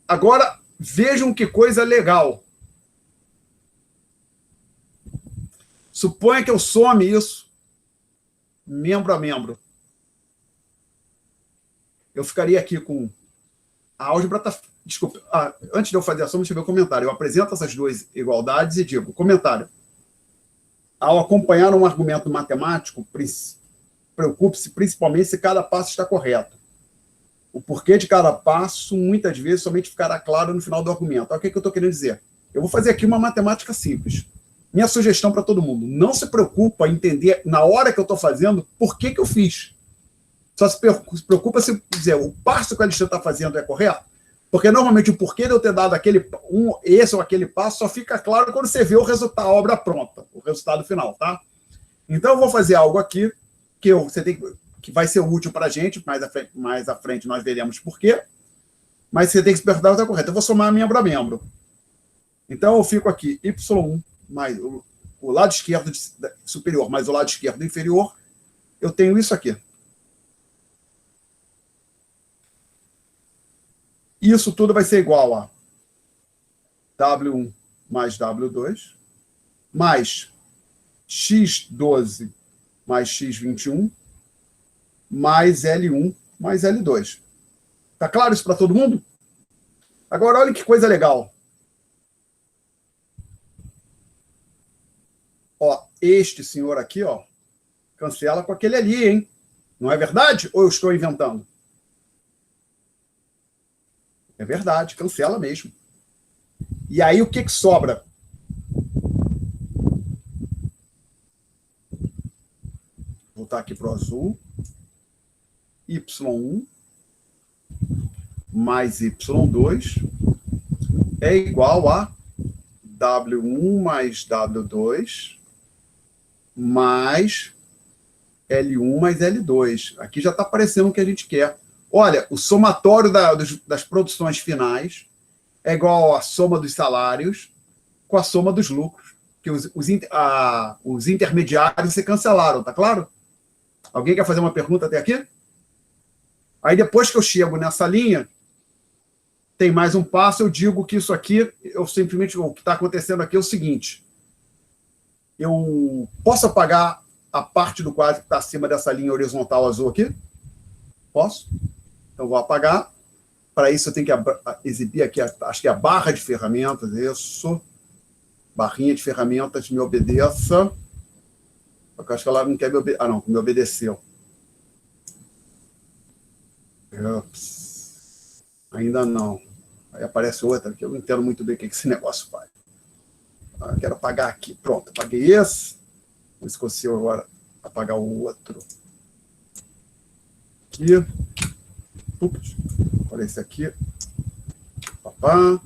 Agora, vejam que coisa legal. Suponha que eu some isso, membro a membro. Eu ficaria aqui com a álgebra. Desculpa, antes de eu fazer a soma, deixa eu ver o comentário. Eu apresento essas duas igualdades e digo, comentário. Ao acompanhar um argumento matemático, preocupe-se principalmente se cada passo está correto. O porquê de cada passo, muitas vezes, somente ficará claro no final do argumento. Olha o que eu estou querendo dizer. Eu vou fazer aqui uma matemática simples. Minha sugestão para todo mundo, não se preocupa em entender, na hora que eu estou fazendo, por que eu fiz. Só se preocupa se dizer, o passo que a Alexandre está fazendo é correto? Porque, normalmente, o porquê de eu ter dado esse ou aquele passo só fica claro quando você vê o resultado, a obra pronta, o resultado final, tá? Então, eu vou fazer algo aqui que vai ser útil para a gente, mais à frente nós veremos por quê, mas você tem que se perguntar se está correto. Eu vou somar membro a membro. Então, eu fico aqui, Y1 mais o lado esquerdo superior mais o lado esquerdo inferior, eu tenho isso aqui. Isso tudo vai ser igual a W1 mais W2, mais X12 mais X21, mais L1 mais L2. Tá claro isso para todo mundo? Agora, olha que coisa legal. Ó, este senhor aqui, ó, cancela com aquele ali, hein? Não é verdade? Ou eu estou inventando? É verdade, cancela mesmo. E aí, o que sobra? Vou voltar aqui para o azul. Y1 mais Y2 é igual a W1 mais W2 mais L1 mais L2. Aqui já está aparecendo o que a gente quer. Olha, o somatório das produções finais é igual à soma dos salários com a soma dos lucros, que os intermediários se cancelaram, tá claro? Alguém quer fazer uma pergunta até aqui? Aí, depois que eu chego nessa linha, tem mais um passo, eu digo que isso aqui, o que está acontecendo aqui é o seguinte, eu posso apagar a parte do quadro que está acima dessa linha horizontal azul aqui? Posso? Então, vou apagar. Para isso, eu tenho que exibir aqui, acho que é a barra de ferramentas, isso. Barrinha de ferramentas, me obedeça. Porque eu acho que ela não quer me obedecer. Ah, não, me obedeceu. Ups. Ainda não. Aí aparece outra, que eu não entendo muito bem o que esse negócio faz. Eu quero apagar aqui. Pronto, apaguei esse. Vamos ver se consigo agora apagar o outro. Aqui. Ups. Olha esse aqui. Papá.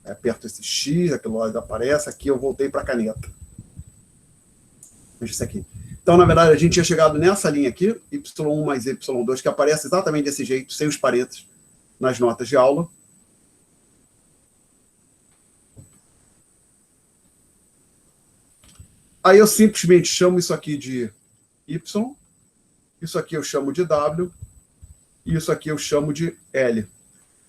Aperto esse X, aquilo lá aparece. Aqui eu voltei para a caneta. Veja isso aqui. Então, na verdade, a gente tinha chegado nessa linha aqui, Y1 mais Y2, que aparece exatamente desse jeito, sem os parênteses, nas notas de aula. Aí eu simplesmente chamo isso aqui de Y, isso aqui eu chamo de W, e isso aqui eu chamo de L.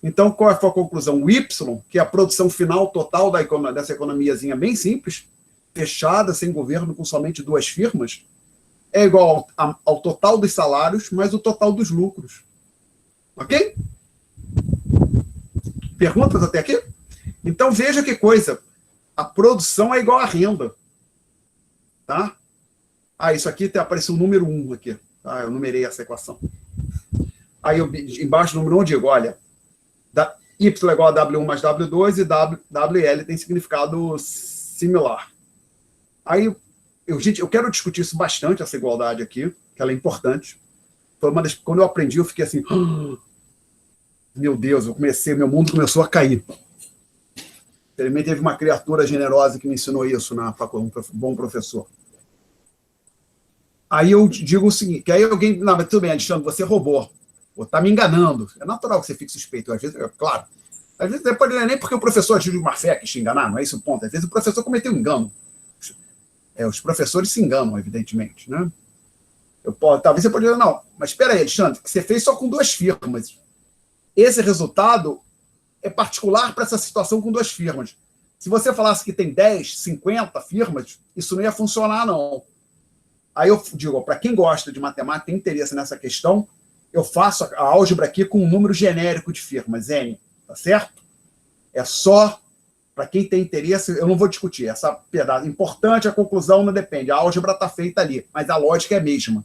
Então, qual foi a conclusão? O Y, que é a produção final total dessa economiazinha bem simples, fechada, sem governo, com somente 2 firmas, é igual ao total dos salários mais o total dos lucros. Ok? Perguntas até aqui? Então, veja que coisa. A produção é igual à renda. Tá? Isso aqui apareceu o número 1 aqui. Tá? Eu numerei essa equação. Aí, embaixo do número 1, eu digo, olha, Y é igual a W1 mais W2 e WL tem significado similar. Aí, gente, eu quero discutir isso bastante, essa igualdade aqui, que ela é importante. Foi quando eu aprendi, eu fiquei assim, meu Deus, meu mundo começou a cair. Também teve uma criatura generosa que me ensinou isso na faculdade, um bom professor. Aí eu digo o seguinte, que aí alguém, não, mas tudo bem, Alexandre, você roubou, ou está me enganando. É natural que você fique suspeito, às vezes, claro. Às vezes depois não é nem porque o professor agiu de má fé que te enganar, não é esse o ponto. Às vezes o professor cometeu um engano. Os professores se enganam, evidentemente, né? Talvez você poderia dizer, não, mas espera aí, Alexandre, que você fez só com 2 firmas. Esse resultado é particular para essa situação com 2 firmas. Se você falasse que tem 10, 50 firmas, isso não ia funcionar, não. Aí eu digo, para quem gosta de matemática, tem interesse nessa questão, eu faço a álgebra aqui com um número genérico de firmas, N, tá certo? É só para quem tem interesse, eu não vou discutir essa pedaço. Importante, a conclusão não depende, a álgebra está feita ali, mas a lógica é a mesma.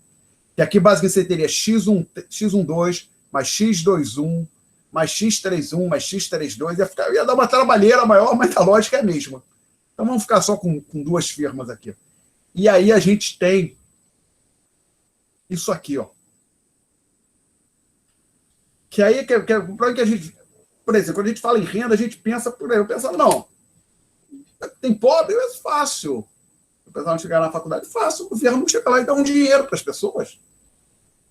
Que aqui, basicamente, você teria x12 mais x21 mais x31 mais x32, ia dar uma trabalheira maior, mas a lógica é a mesma. Então, vamos ficar só com 2 firmas aqui. E aí a gente tem isso aqui, ó. Que aí, que a gente, por exemplo, quando a gente fala em renda, a gente pensa, eu penso, não, tem pobre, é fácil. O pessoal chegar na faculdade, fácil, o governo não chega lá e dá um dinheiro para as pessoas.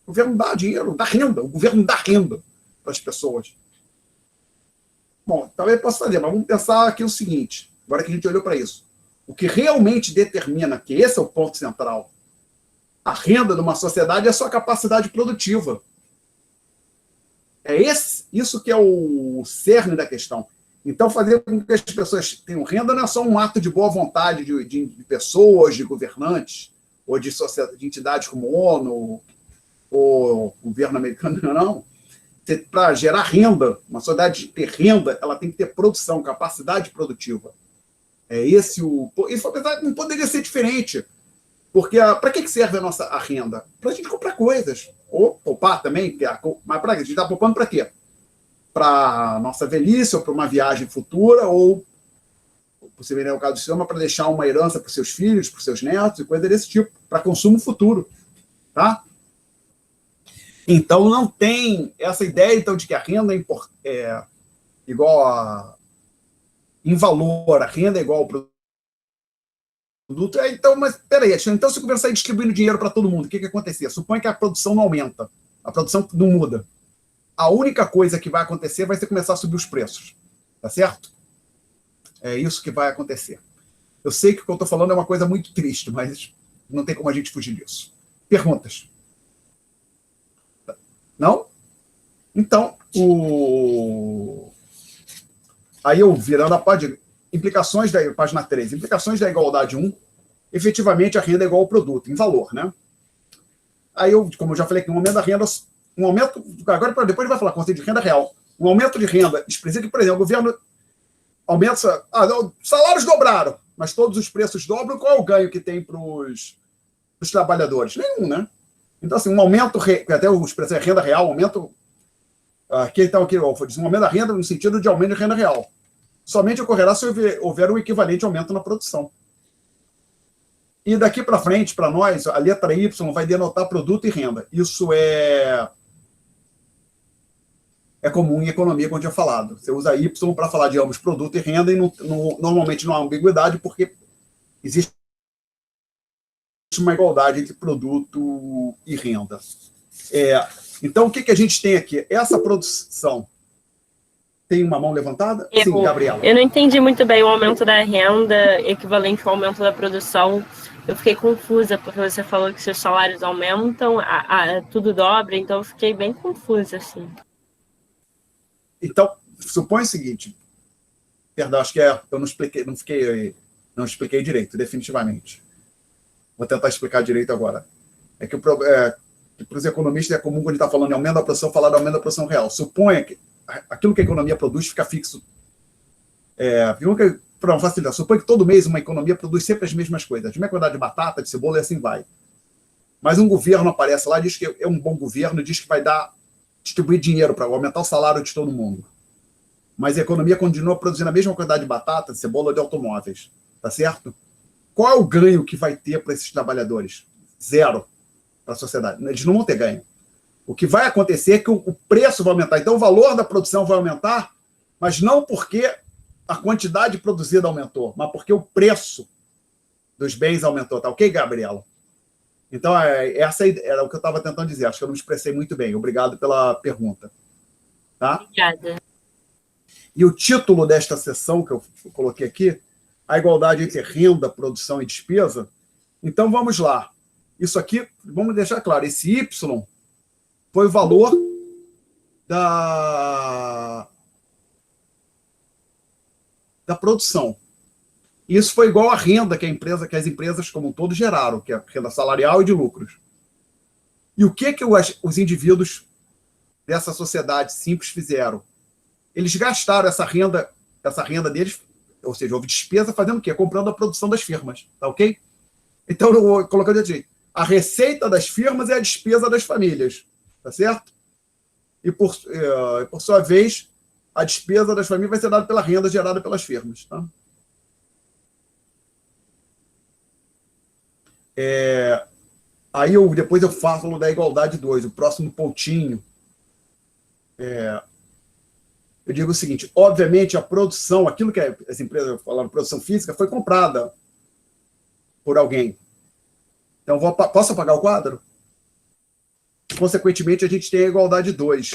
O governo dá dinheiro, dá renda, o governo dá renda para as pessoas. Bom, talvez possa fazer, mas vamos pensar aqui o seguinte, agora que a gente olhou para isso. O que realmente determina, que esse é o ponto central, a renda de uma sociedade é a sua capacidade produtiva. É isso que é o cerne da questão. Então, fazer com que as pessoas tenham renda não é só um ato de boa vontade de pessoas, de governantes, ou de entidades como ONU, ou governo americano, não. Para gerar renda, uma sociedade ter renda, ela tem que ter produção, capacidade produtiva. É esse o... Isso não poderia ser diferente. Porque para que serve a renda? Para a gente comprar coisas. Ou poupar também. Mas a gente está poupando para quê? Para a nossa velhice, ou para uma viagem futura, ou, possivelmente, no caso do senhor, para deixar uma herança para os seus filhos, para os seus netos, e coisa desse tipo, para consumo futuro. Tá? Então, não tem essa ideia então, de que a renda é igual a... em valor, a renda é igual ao produto. Então, mas peraí, então se o governo sair distribuindo dinheiro para todo mundo, o que acontecer? Suponha que a produção não aumenta, a produção não muda. A única coisa que vai acontecer vai ser começar a subir os preços. Tá certo? É isso que vai acontecer. Eu sei que o que eu estou falando é uma coisa muito triste, mas não tem como a gente fugir disso. Perguntas? Não? Então, aí eu virando a página, implicações da página 3, implicações da igualdade 1, efetivamente a renda é igual ao produto, em valor, né? Aí como eu já falei que um aumento da renda, agora depois ele vai falar conceito de renda real. Um aumento de renda expressivo que, por exemplo, o governo aumenta, salários dobraram, mas todos os preços dobram, qual é o ganho que tem para os trabalhadores? Nenhum, né? Então, assim, um aumento, até o expressão é renda real, aumento, então, aqui, um aumento da renda no sentido de aumento de renda real. Somente ocorrerá se houver um equivalente aumento na produção. E daqui para frente, para nós, a letra Y vai denotar produto e renda. Isso é comum em economia, como eu tinha falado. Você usa Y para falar de ambos, produto e renda, e normalmente não há ambiguidade, porque existe uma igualdade entre produto e renda. Então, o que a gente tem aqui? Essa produção tem uma mão levantada? Sim, Gabriela. Eu não entendi muito bem o aumento da renda equivalente ao aumento da produção. Eu fiquei confusa, porque você falou que seus salários aumentam, tudo dobra, então eu fiquei bem confusa, assim. Então, supõe o seguinte, perdão, acho que eu não expliquei direito, definitivamente. Vou tentar explicar direito agora. É que para os economistas é comum, quando está falando em aumento da produção, falar de aumento da produção real. Suponha que aquilo que a economia produz fica fixo. Para facilitar, suponha que todo mês uma economia produz sempre as mesmas coisas. A mesma quantidade de batata, de cebola e assim vai. Mas um governo aparece lá, diz que é um bom governo, diz que vai distribuir dinheiro para aumentar o salário de todo mundo. Mas a economia continua produzindo a mesma quantidade de batata, de cebola e de automóveis. Tá certo? Qual é o ganho que vai ter para esses trabalhadores? Zero para a sociedade. Eles não vão ter ganho. O que vai acontecer é que o preço vai aumentar. Então, o valor da produção vai aumentar, mas não porque a quantidade produzida aumentou, mas porque o preço dos bens aumentou. Tá ok, Gabriela? Então, essa era o que eu estava tentando dizer. Acho que eu não me expressei muito bem. Obrigado pela pergunta. Tá? Obrigada. E o título desta sessão que eu coloquei aqui, a igualdade entre renda, produção e despesa. Então, vamos lá. Isso aqui, vamos deixar claro, esse Y foi o valor da produção. Isso foi igual à renda que as empresas como um todo geraram, que é a renda salarial e de lucros. E o que os indivíduos dessa sociedade simples fizeram? Eles gastaram essa renda deles, ou seja, houve despesa fazendo o quê? Comprando a produção das firmas, tá ok? Então, eu vou colocar de jeito. A receita das firmas é a despesa das famílias, tá certo? E, por sua vez, a despesa das famílias vai ser dada pela renda gerada pelas firmas, tá? Aí, depois eu falo da igualdade 2, o próximo pontinho. Eu digo o seguinte, obviamente, a produção, aquilo que as empresas falaram, produção física, foi comprada por alguém. Então, posso apagar o quadro? Consequentemente, a gente tem a igualdade 2.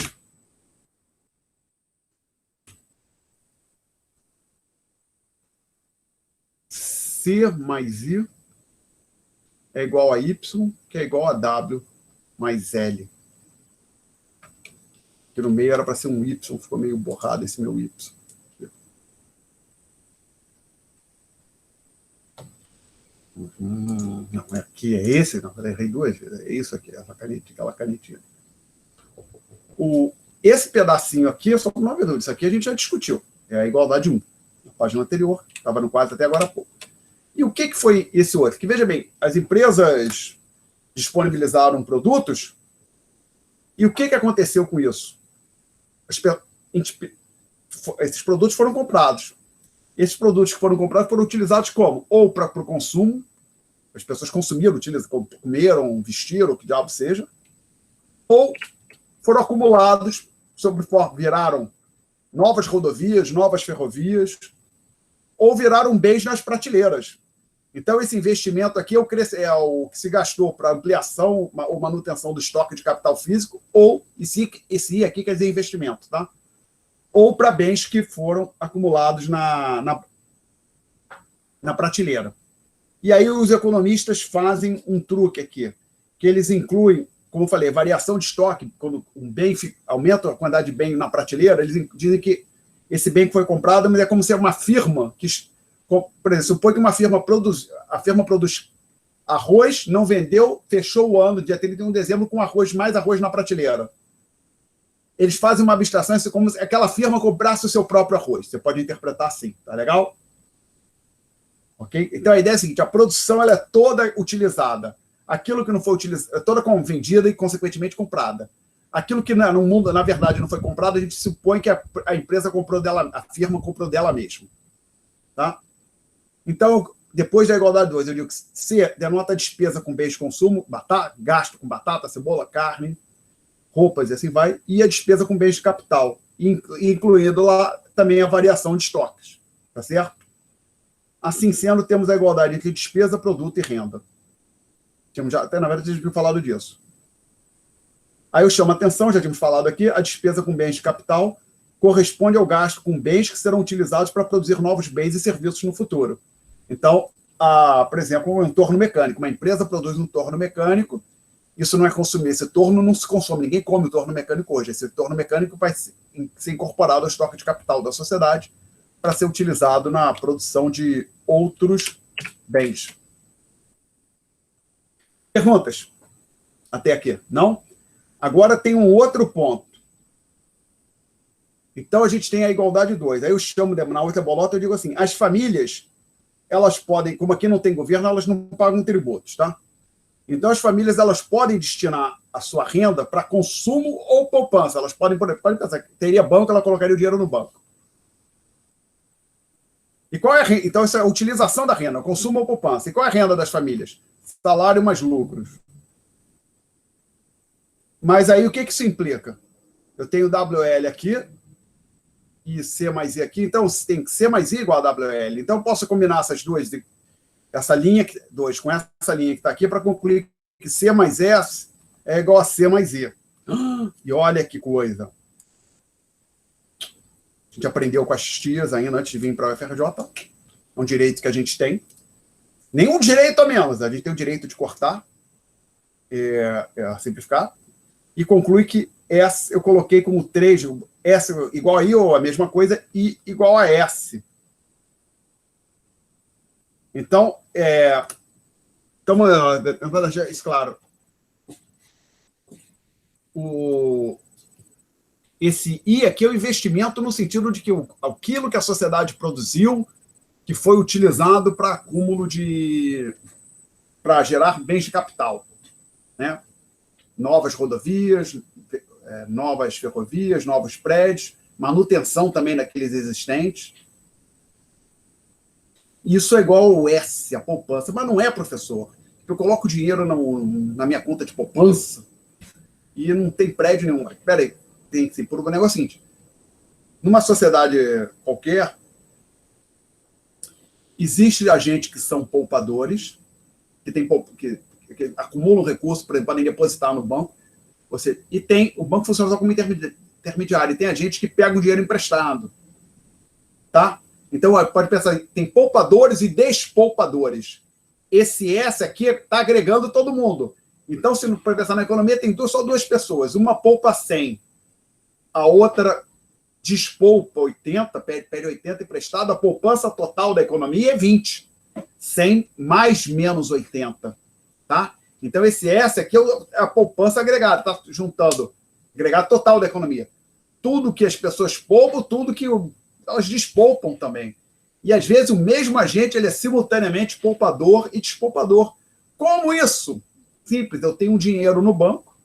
C mais I é igual a Y, que é igual a W mais L. Que no meio era para ser um Y, ficou meio borrado esse meu Y. Não, aqui é esse? Não, eu errei duas vezes. É isso aqui, essa canetinha, aquela canetinha. Esse pedacinho aqui, só por uma dúvida, isso aqui a gente já discutiu. É a igualdade 1. Na página anterior, estava no quadro até agora há pouco. E o que foi esse outro? Que, veja bem, as empresas disponibilizaram produtos e o que aconteceu com isso? Esses produtos foram comprados. Esses produtos que foram comprados foram utilizados como? Ou para o consumo, as pessoas consumiram, comeram, vestiram, o que diabo seja, ou foram acumulados, viraram novas rodovias, novas ferrovias, ou viraram bens nas prateleiras. Então, esse investimento aqui é o que se gastou para ampliação ou manutenção do estoque de capital físico, ou esse aqui quer dizer investimento, tá? Ou para bens que foram acumulados na prateleira. E aí os economistas fazem um truque aqui, que eles incluem, como eu falei, variação de estoque, quando um bem aumenta a quantidade de bem na prateleira, eles dizem que esse bem que foi comprado, mas é como se uma firma, por exemplo, supõe que a firma produz arroz, não vendeu, fechou o ano, dia 31 de dezembro, com mais arroz na prateleira. Eles fazem uma abstração, como se aquela firma comprasse o seu próprio arroz. Você pode interpretar assim, tá legal? Ok? Então, a ideia é a seguinte, a produção ela é toda utilizada. Aquilo que não foi utilizado, é toda vendida e, consequentemente, comprada. Aquilo que no mundo, na verdade, não foi comprado, a gente supõe que a empresa comprou dela, a firma comprou dela mesma. Tá? Então, depois da igualdade 2, eu digo que C denota a despesa com bens de consumo, gasto com batata, cebola, carne, roupas e assim vai, e a despesa com bens de capital, incluindo lá também a variação de estoques. Tá certo? Assim sendo, temos a igualdade entre despesa, produto e renda. Até, na verdade, já tínhamos falado disso. Aí eu chamo a atenção, já tínhamos falado aqui, a despesa com bens de capital corresponde ao gasto com bens que serão utilizados para produzir novos bens e serviços no futuro. Então, por exemplo, um torno mecânico. Uma empresa produz um torno mecânico, isso não é consumir, esse torno não se consome, ninguém come o torno mecânico hoje. Esse torno mecânico vai ser incorporado ao estoque de capital da sociedade para ser utilizado na produção de outros bens. Perguntas? Até aqui? Não? Agora tem um outro ponto. Então, a gente tem a igualdade 2. Aí eu chamo, na outra bolota, eu digo assim, as famílias, elas podem, como aqui não tem governo, elas não pagam tributos, tá? Então, as famílias, elas podem destinar a sua renda para consumo ou poupança. Elas podem pensar que teria banco, ela colocaria o dinheiro no banco. E qual é a renda? Então, essa é a utilização da renda, consumo ou poupança. E qual é a renda das famílias? Salário mais lucros. Mas aí, o que isso implica? Eu tenho WL aqui e C mais I aqui. Então, tem que C mais I igual a WL. Então, eu posso combinar essas duas, essa linha 2 com essa linha que está aqui para concluir que C mais S é igual a C mais I. E olha que coisa. A gente aprendeu com as tias ainda antes de vir para a UFRJ. É um direito que a gente tem. Nenhum direito a menos. A gente tem o direito de cortar, simplificar. E conclui que S eu coloquei como 3, S igual a I ou a mesma coisa, I igual a S. Então, tentando deixar isso claro. Esse I aqui é o investimento no sentido de que aquilo que a sociedade produziu, que foi utilizado para acúmulo para gerar bens de capital, né? Novas rodovias, novas ferrovias, novos prédios, manutenção também daqueles existentes. Isso é igual ao S, a poupança. Mas não é, professor. Eu coloco dinheiro na minha conta de poupança e não tem prédio nenhum. Espera aí, tem que ser por um negócio seguinte. Numa sociedade qualquer, existe agentes que são poupadores, que acumulam recursos para podem depositar no banco. O banco funciona só como intermediário. E tem agentes que pegam dinheiro emprestado. Tá? Então, pode pensar, tem poupadores e despoupadores. Esse S aqui está agregando todo mundo. Então, se for pensar na economia, tem só duas pessoas. Uma poupa 100, a outra despoupa 80, pede 80 emprestado. A poupança total da economia é 20. 100 mais menos 80. Tá? Então, esse S aqui é a poupança agregada. Está juntando agregado total da economia. Tudo que as pessoas poupam, tudo que elas despoupam também. E, às vezes, o mesmo agente ele é simultaneamente poupador e despoupador. Como isso? Simples, eu tenho dinheiro no banco,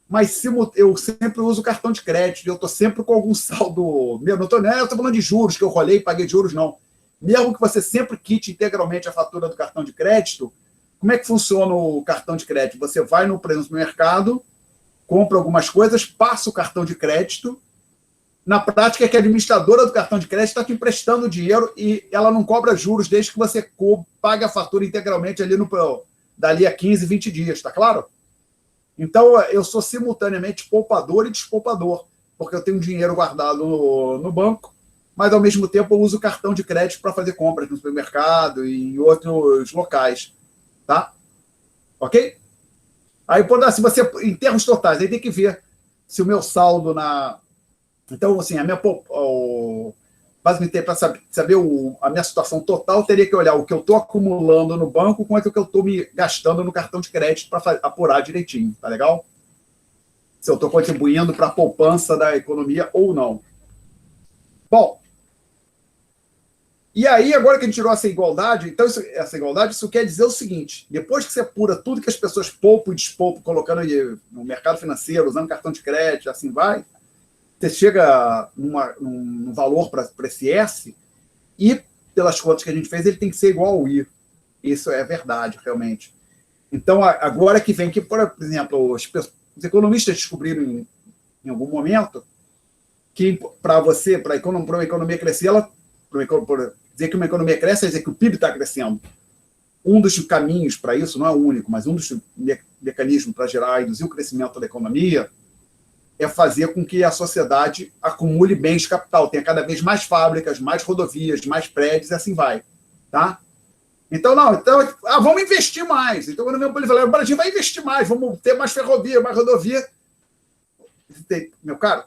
mas eu sempre uso cartão de crédito, eu estou sempre com algum saldo. Eu não estou falando de juros, que eu rolei e paguei juros, não. Mesmo que você sempre quite integralmente a fatura do cartão de crédito, como é que funciona o cartão de crédito? Você vai, por exemplo, no mercado, compra algumas coisas, passa o cartão de crédito. Na prática, é que a administradora do cartão de crédito está te emprestando dinheiro e ela não cobra juros desde que você pague a fatura integralmente ali dali a 15, 20 dias, está claro? Então, eu sou simultaneamente poupador e despoupador, porque eu tenho dinheiro guardado no banco, mas, ao mesmo tempo, eu uso o cartão de crédito para fazer compras no supermercado e em outros locais. Tá? Ok? Aí, se você, em termos totais, aí tem que ver se o meu saldo Então, assim, basicamente, para saber a minha situação total, teria que olhar o que eu estou acumulando no banco com o que eu estou me gastando no cartão de crédito para apurar direitinho, tá legal? Se eu estou contribuindo para a poupança da economia ou não. Bom, e aí, agora que a gente tirou essa igualdade, então isso quer dizer o seguinte: depois que você apura tudo que as pessoas poupam e despoupam, colocando no mercado financeiro, usando cartão de crédito, assim vai, você chega num valor para esse S e, pelas contas que a gente fez, ele tem que ser igual ao I. Isso é verdade, realmente. Então, agora que vem que, por exemplo, os economistas descobriram em algum momento que para uma economia crescer, dizer que uma economia cresce é dizer que o PIB está crescendo. Um dos caminhos para isso, não é o único, mas um dos mecanismos para gerar e induzir o crescimento da economia é fazer com que a sociedade acumule bens de capital, tenha cada vez mais fábricas, mais rodovias, mais prédios, e assim vai. Tá? Então, vamos investir mais. Então, quando eu falei, o Brasil vai investir mais, vamos ter mais ferrovia, mais rodovia. Meu caro,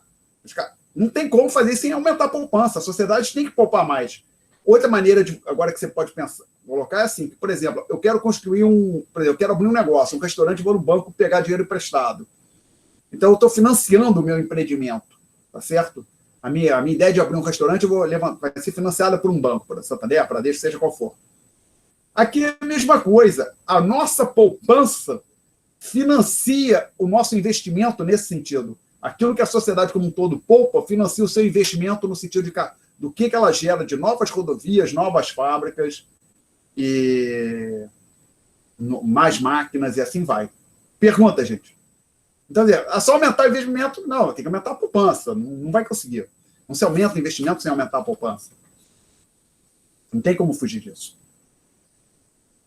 não tem como fazer sem aumentar a poupança. A sociedade tem que poupar mais. Outra maneira, agora que você pode pensar, colocar é assim, por exemplo, eu quero eu quero abrir um negócio, um restaurante, vou no banco pegar dinheiro emprestado. Então, eu estou financiando o meu empreendimento, tá certo? A minha ideia de abrir um restaurante vai ser financiada por um banco, por Santander, para Bradesco, seja qual for. Aqui é a mesma coisa. A nossa poupança financia o nosso investimento nesse sentido. Aquilo que a sociedade como um todo poupa, financia o seu investimento no sentido do que ela gera de novas rodovias, novas fábricas, e mais máquinas, e assim vai. Pergunta, gente. Então, é só aumentar o investimento? Não, tem que aumentar a poupança. Não vai conseguir. Não se aumenta o investimento sem aumentar a poupança. Não tem como fugir disso.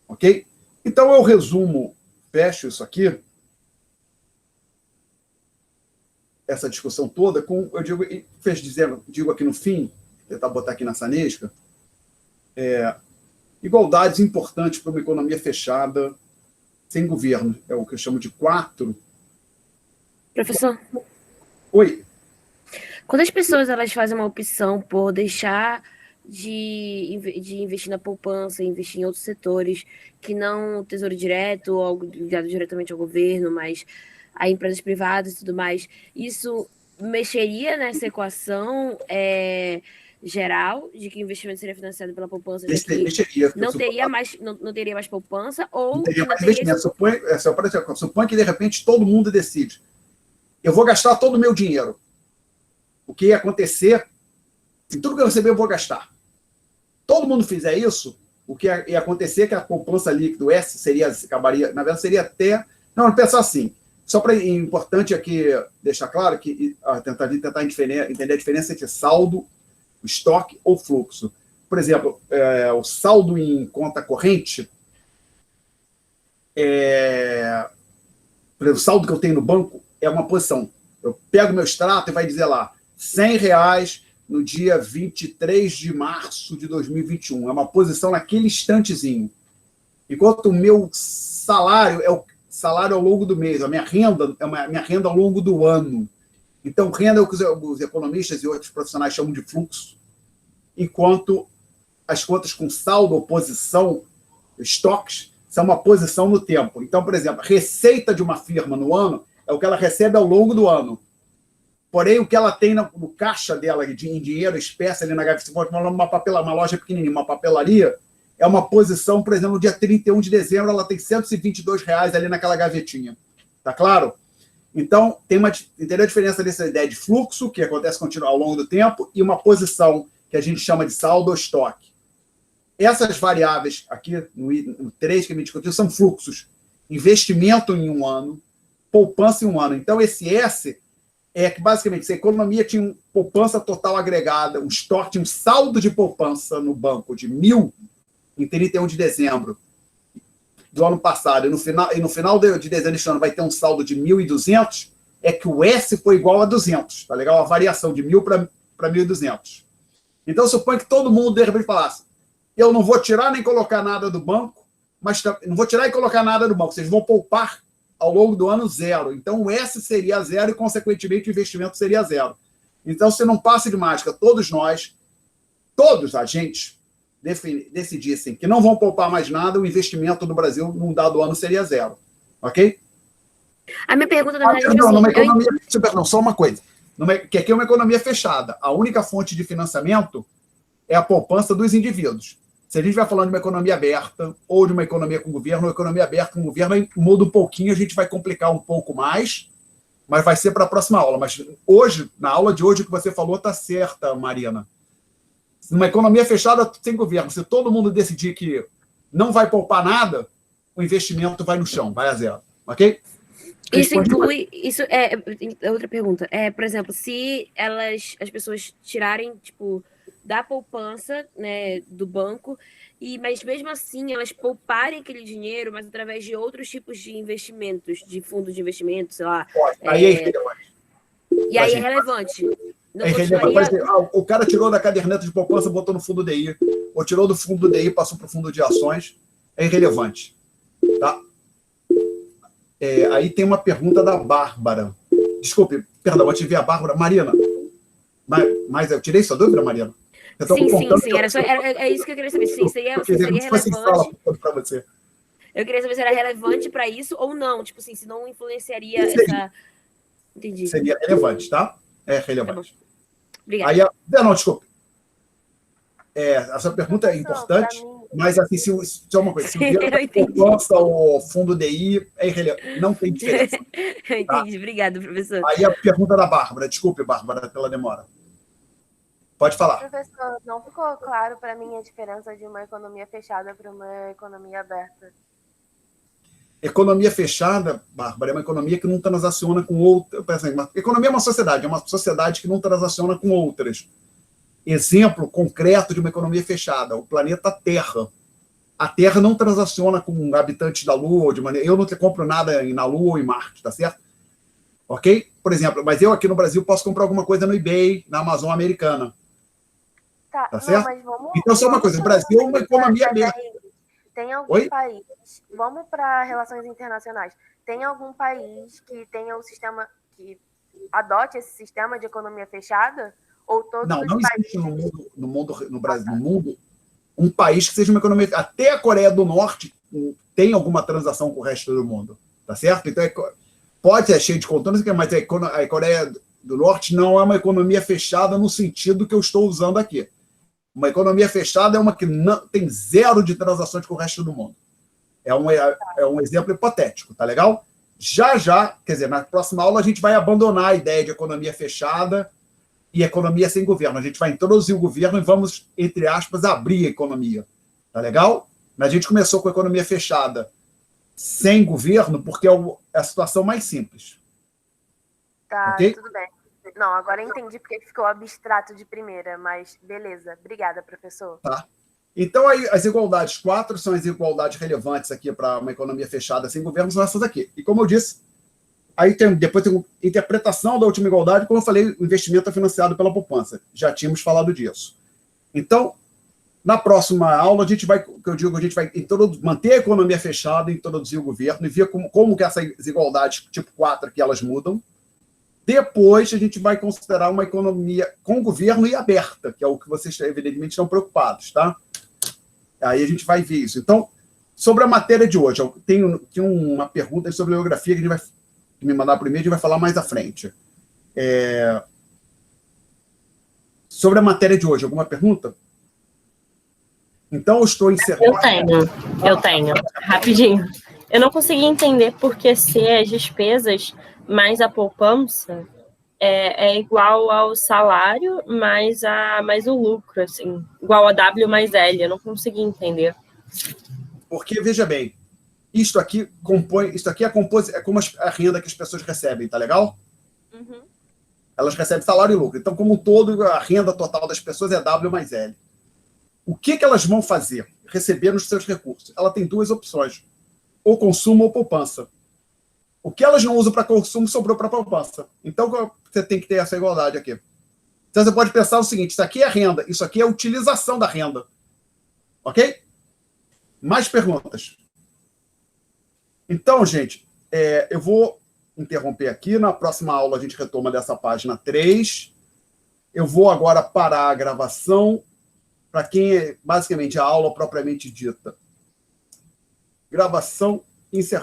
Ok? Então, eu resumo, fecho isso aqui, essa discussão toda, digo aqui no fim, tentar botar aqui na sanesca, igualdades importantes para uma economia fechada, sem governo. É o que eu chamo de 4. Professor. Oi. Quando as pessoas elas fazem uma opção por deixar de investir na poupança, investir em outros setores, que não o Tesouro Direto, ou algo ligado diretamente ao governo, mas a empresas privadas e tudo mais, isso mexeria nessa equação geral de que o investimento seria financiado pela poupança, mexeria, não teria mais poupança, ou não teria mais investimento. Supõe que, de repente, todo mundo decide. Eu vou gastar todo o meu dinheiro. O que ia acontecer, se tudo que eu receber, eu vou gastar. Todo mundo fizer isso, o que ia acontecer é que a poupança líquida, o S, acabaria, na verdade, seria até... Não, pensar assim. Só para importante aqui deixar claro que tentar entender a diferença entre saldo, estoque ou fluxo. Por exemplo, o saldo em conta corrente, por exemplo, o saldo que eu tenho no banco é uma posição. Eu pego meu extrato e vai dizer lá, R$100 no dia 23 de março de 2021. É uma posição naquele instantezinho. Enquanto o meu salário é o salário ao longo do mês, a minha renda é a minha renda ao longo do ano. Então, renda é o que os economistas e outros profissionais chamam de fluxo, enquanto as contas com saldo ou posição, estoques, são uma posição no tempo. Então, por exemplo, a receita de uma firma no ano é o que ela recebe ao longo do ano. Porém, o que ela tem no caixa dela em dinheiro, espécie, ali na gaveta, uma loja pequenininha, uma papelaria, é uma posição, por exemplo, no dia 31 de dezembro, ela tem R$122 ali naquela gavetinha. Tá claro? Então, entendeu a diferença dessa ideia de fluxo, que acontece ao longo do tempo, e uma posição que a gente chama de saldo ou estoque. Essas variáveis aqui, no 3 que a gente discutiu, são fluxos. Investimento em um ano, poupança em um ano. Então, esse S é que, basicamente, se a economia tinha poupança total agregada, um estoque, tinha um saldo de poupança no banco de 1.000 em 31 de dezembro do ano passado, e no final de dezembro deste ano vai ter um saldo de 1.200, é que o S foi igual a 200, tá legal? A variação de 1.000 para 1.200. Então, suponho que todo mundo, de repente, falasse, eu não vou tirar nem colocar nada do banco, mas não vou tirar e colocar nada do banco, vocês vão poupar ao longo do ano 0. Então, o S seria 0 e, consequentemente, o investimento seria 0. Então, se não passe de mágica, todos nós, todos agentes, decidissem que não vão poupar mais nada, o investimento no Brasil num dado ano seria 0. Ok? A minha pergunta, na verdade, só uma coisa. Que aqui é uma economia fechada. A única fonte de financiamento é a poupança dos indivíduos. Se a gente vai falando de uma economia aberta, ou de uma economia com governo, ou economia aberta com governo, aí muda um pouquinho, a gente vai complicar um pouco mais, mas vai ser para a próxima aula. Mas hoje, na aula de hoje, o que você falou está certa, Marina. Numa economia fechada sem governo, se todo mundo decidir que não vai poupar nada, o investimento vai no chão, vai a 0. Ok? Isso inclui... Isso é outra pergunta. Por exemplo, se as pessoas tirarem, tipo, da poupança, né, do banco, mas mesmo assim elas pouparem aquele dinheiro, mas através de outros tipos de investimentos, de fundos de investimento, sei lá. Aí é irrelevante. E aí é relevante. O cara tirou da caderneta de poupança, botou no fundo DI, ou tirou do fundo DI, passou para o fundo de ações. é irrelevante. Tá? Aí tem uma pergunta da Bárbara. Desculpe, perdão, eu tive a Bárbara. Marina, mas eu tirei sua dúvida, Marina? Sim. É isso que eu queria saber. Sim, seria relevante. Para você. Eu queria saber se era relevante para isso ou não. Tipo assim, se não influenciaria essa... Entendi. Seria relevante, tá? É relevante. Tá, obrigada. Não, desculpe. Essa pergunta é importante, mas assim, se é uma coisa, se o poupança ou fundo DI é irrelevante, não tem diferença. Eu entendi, obrigado, professor. Aí a pergunta da Bárbara, desculpe, Bárbara, pela demora. Pode falar. Professor, não ficou claro para mim a diferença de uma economia fechada para uma economia aberta. Economia fechada, Bárbara, é uma economia que não transaciona com outra. Economia é uma sociedade que não transaciona com outras. Exemplo concreto de uma economia fechada, o planeta Terra. A Terra não transaciona com habitantes da Lua, eu não compro nada na Lua ou em Marte, tá certo? Ok? Por exemplo, mas eu aqui no Brasil posso comprar alguma coisa no eBay, na Amazon americana. Tá certo? Mas então, só uma coisa, o Brasil é uma economia aberta. Tem algum país, vamos para relações internacionais, tem algum país que tenha um sistema, que adote esse sistema de economia fechada? Ou todos não os países... existe no Brasil, no mundo, um país que seja uma economia... Até a Coreia do Norte tem alguma transação com o resto do mundo, tá certo? Então, pode ser cheio de contornos, mas a Coreia do Norte não é uma economia fechada no sentido que eu estou usando aqui. Uma economia fechada é uma que não, tem zero de transações com o resto do mundo. É um exemplo hipotético, tá legal? Já, quer dizer, na próxima aula a gente vai abandonar a ideia de economia fechada e economia sem governo. A gente vai introduzir o governo e vamos, entre aspas, abrir a economia. Tá legal? A gente começou com a economia fechada sem governo porque é a situação mais simples. Tá, okay? Tudo bem. Não, agora eu entendi porque ficou abstrato de primeira, mas beleza. Obrigada, professor. Tá. Então, aí, as igualdades 4 são as igualdades relevantes aqui para uma economia fechada sem governo, são essas aqui. E como eu disse, aí depois tem a interpretação da última igualdade, como eu falei, o investimento é financiado pela poupança. Já tínhamos falado disso. Então, na próxima aula, a gente vai manter a economia fechada, introduzir o governo e ver como que essas igualdades tipo 4 aqui, elas mudam. Depois, a gente vai considerar uma economia com governo e aberta, que é o que vocês, evidentemente, estão preocupados, tá? Aí a gente vai ver isso. Então, sobre a matéria de hoje, eu tenho uma pergunta sobre geografia que a gente vai me mandar primeiro, a gente vai falar mais à frente. Sobre a matéria de hoje, alguma pergunta? Então, eu estou encerrando. Eu tenho. Rapidinho. Eu não consegui entender porque se as despesas mais a poupança é igual ao salário mais o lucro, assim, igual a W mais L. Eu não consegui entender. Porque, veja bem, isto aqui é como a renda que as pessoas recebem, tá legal? Uhum. Elas recebem salário e lucro. Então, como um todo, a renda total das pessoas é W mais L. O que elas vão fazer? Receber os seus recursos. Ela tem duas opções, ou consumo ou poupança. O que elas não usam para consumo sobrou para poupança. Então, você tem que ter essa igualdade aqui. Então, você pode pensar o seguinte, isso aqui é renda, isso aqui é a utilização da renda. Ok? Mais perguntas? Então, gente, eu vou interromper aqui. Na próxima aula, a gente retoma dessa página 3. Eu vou agora parar a gravação para quem é, basicamente, a aula propriamente dita. Gravação encerrada.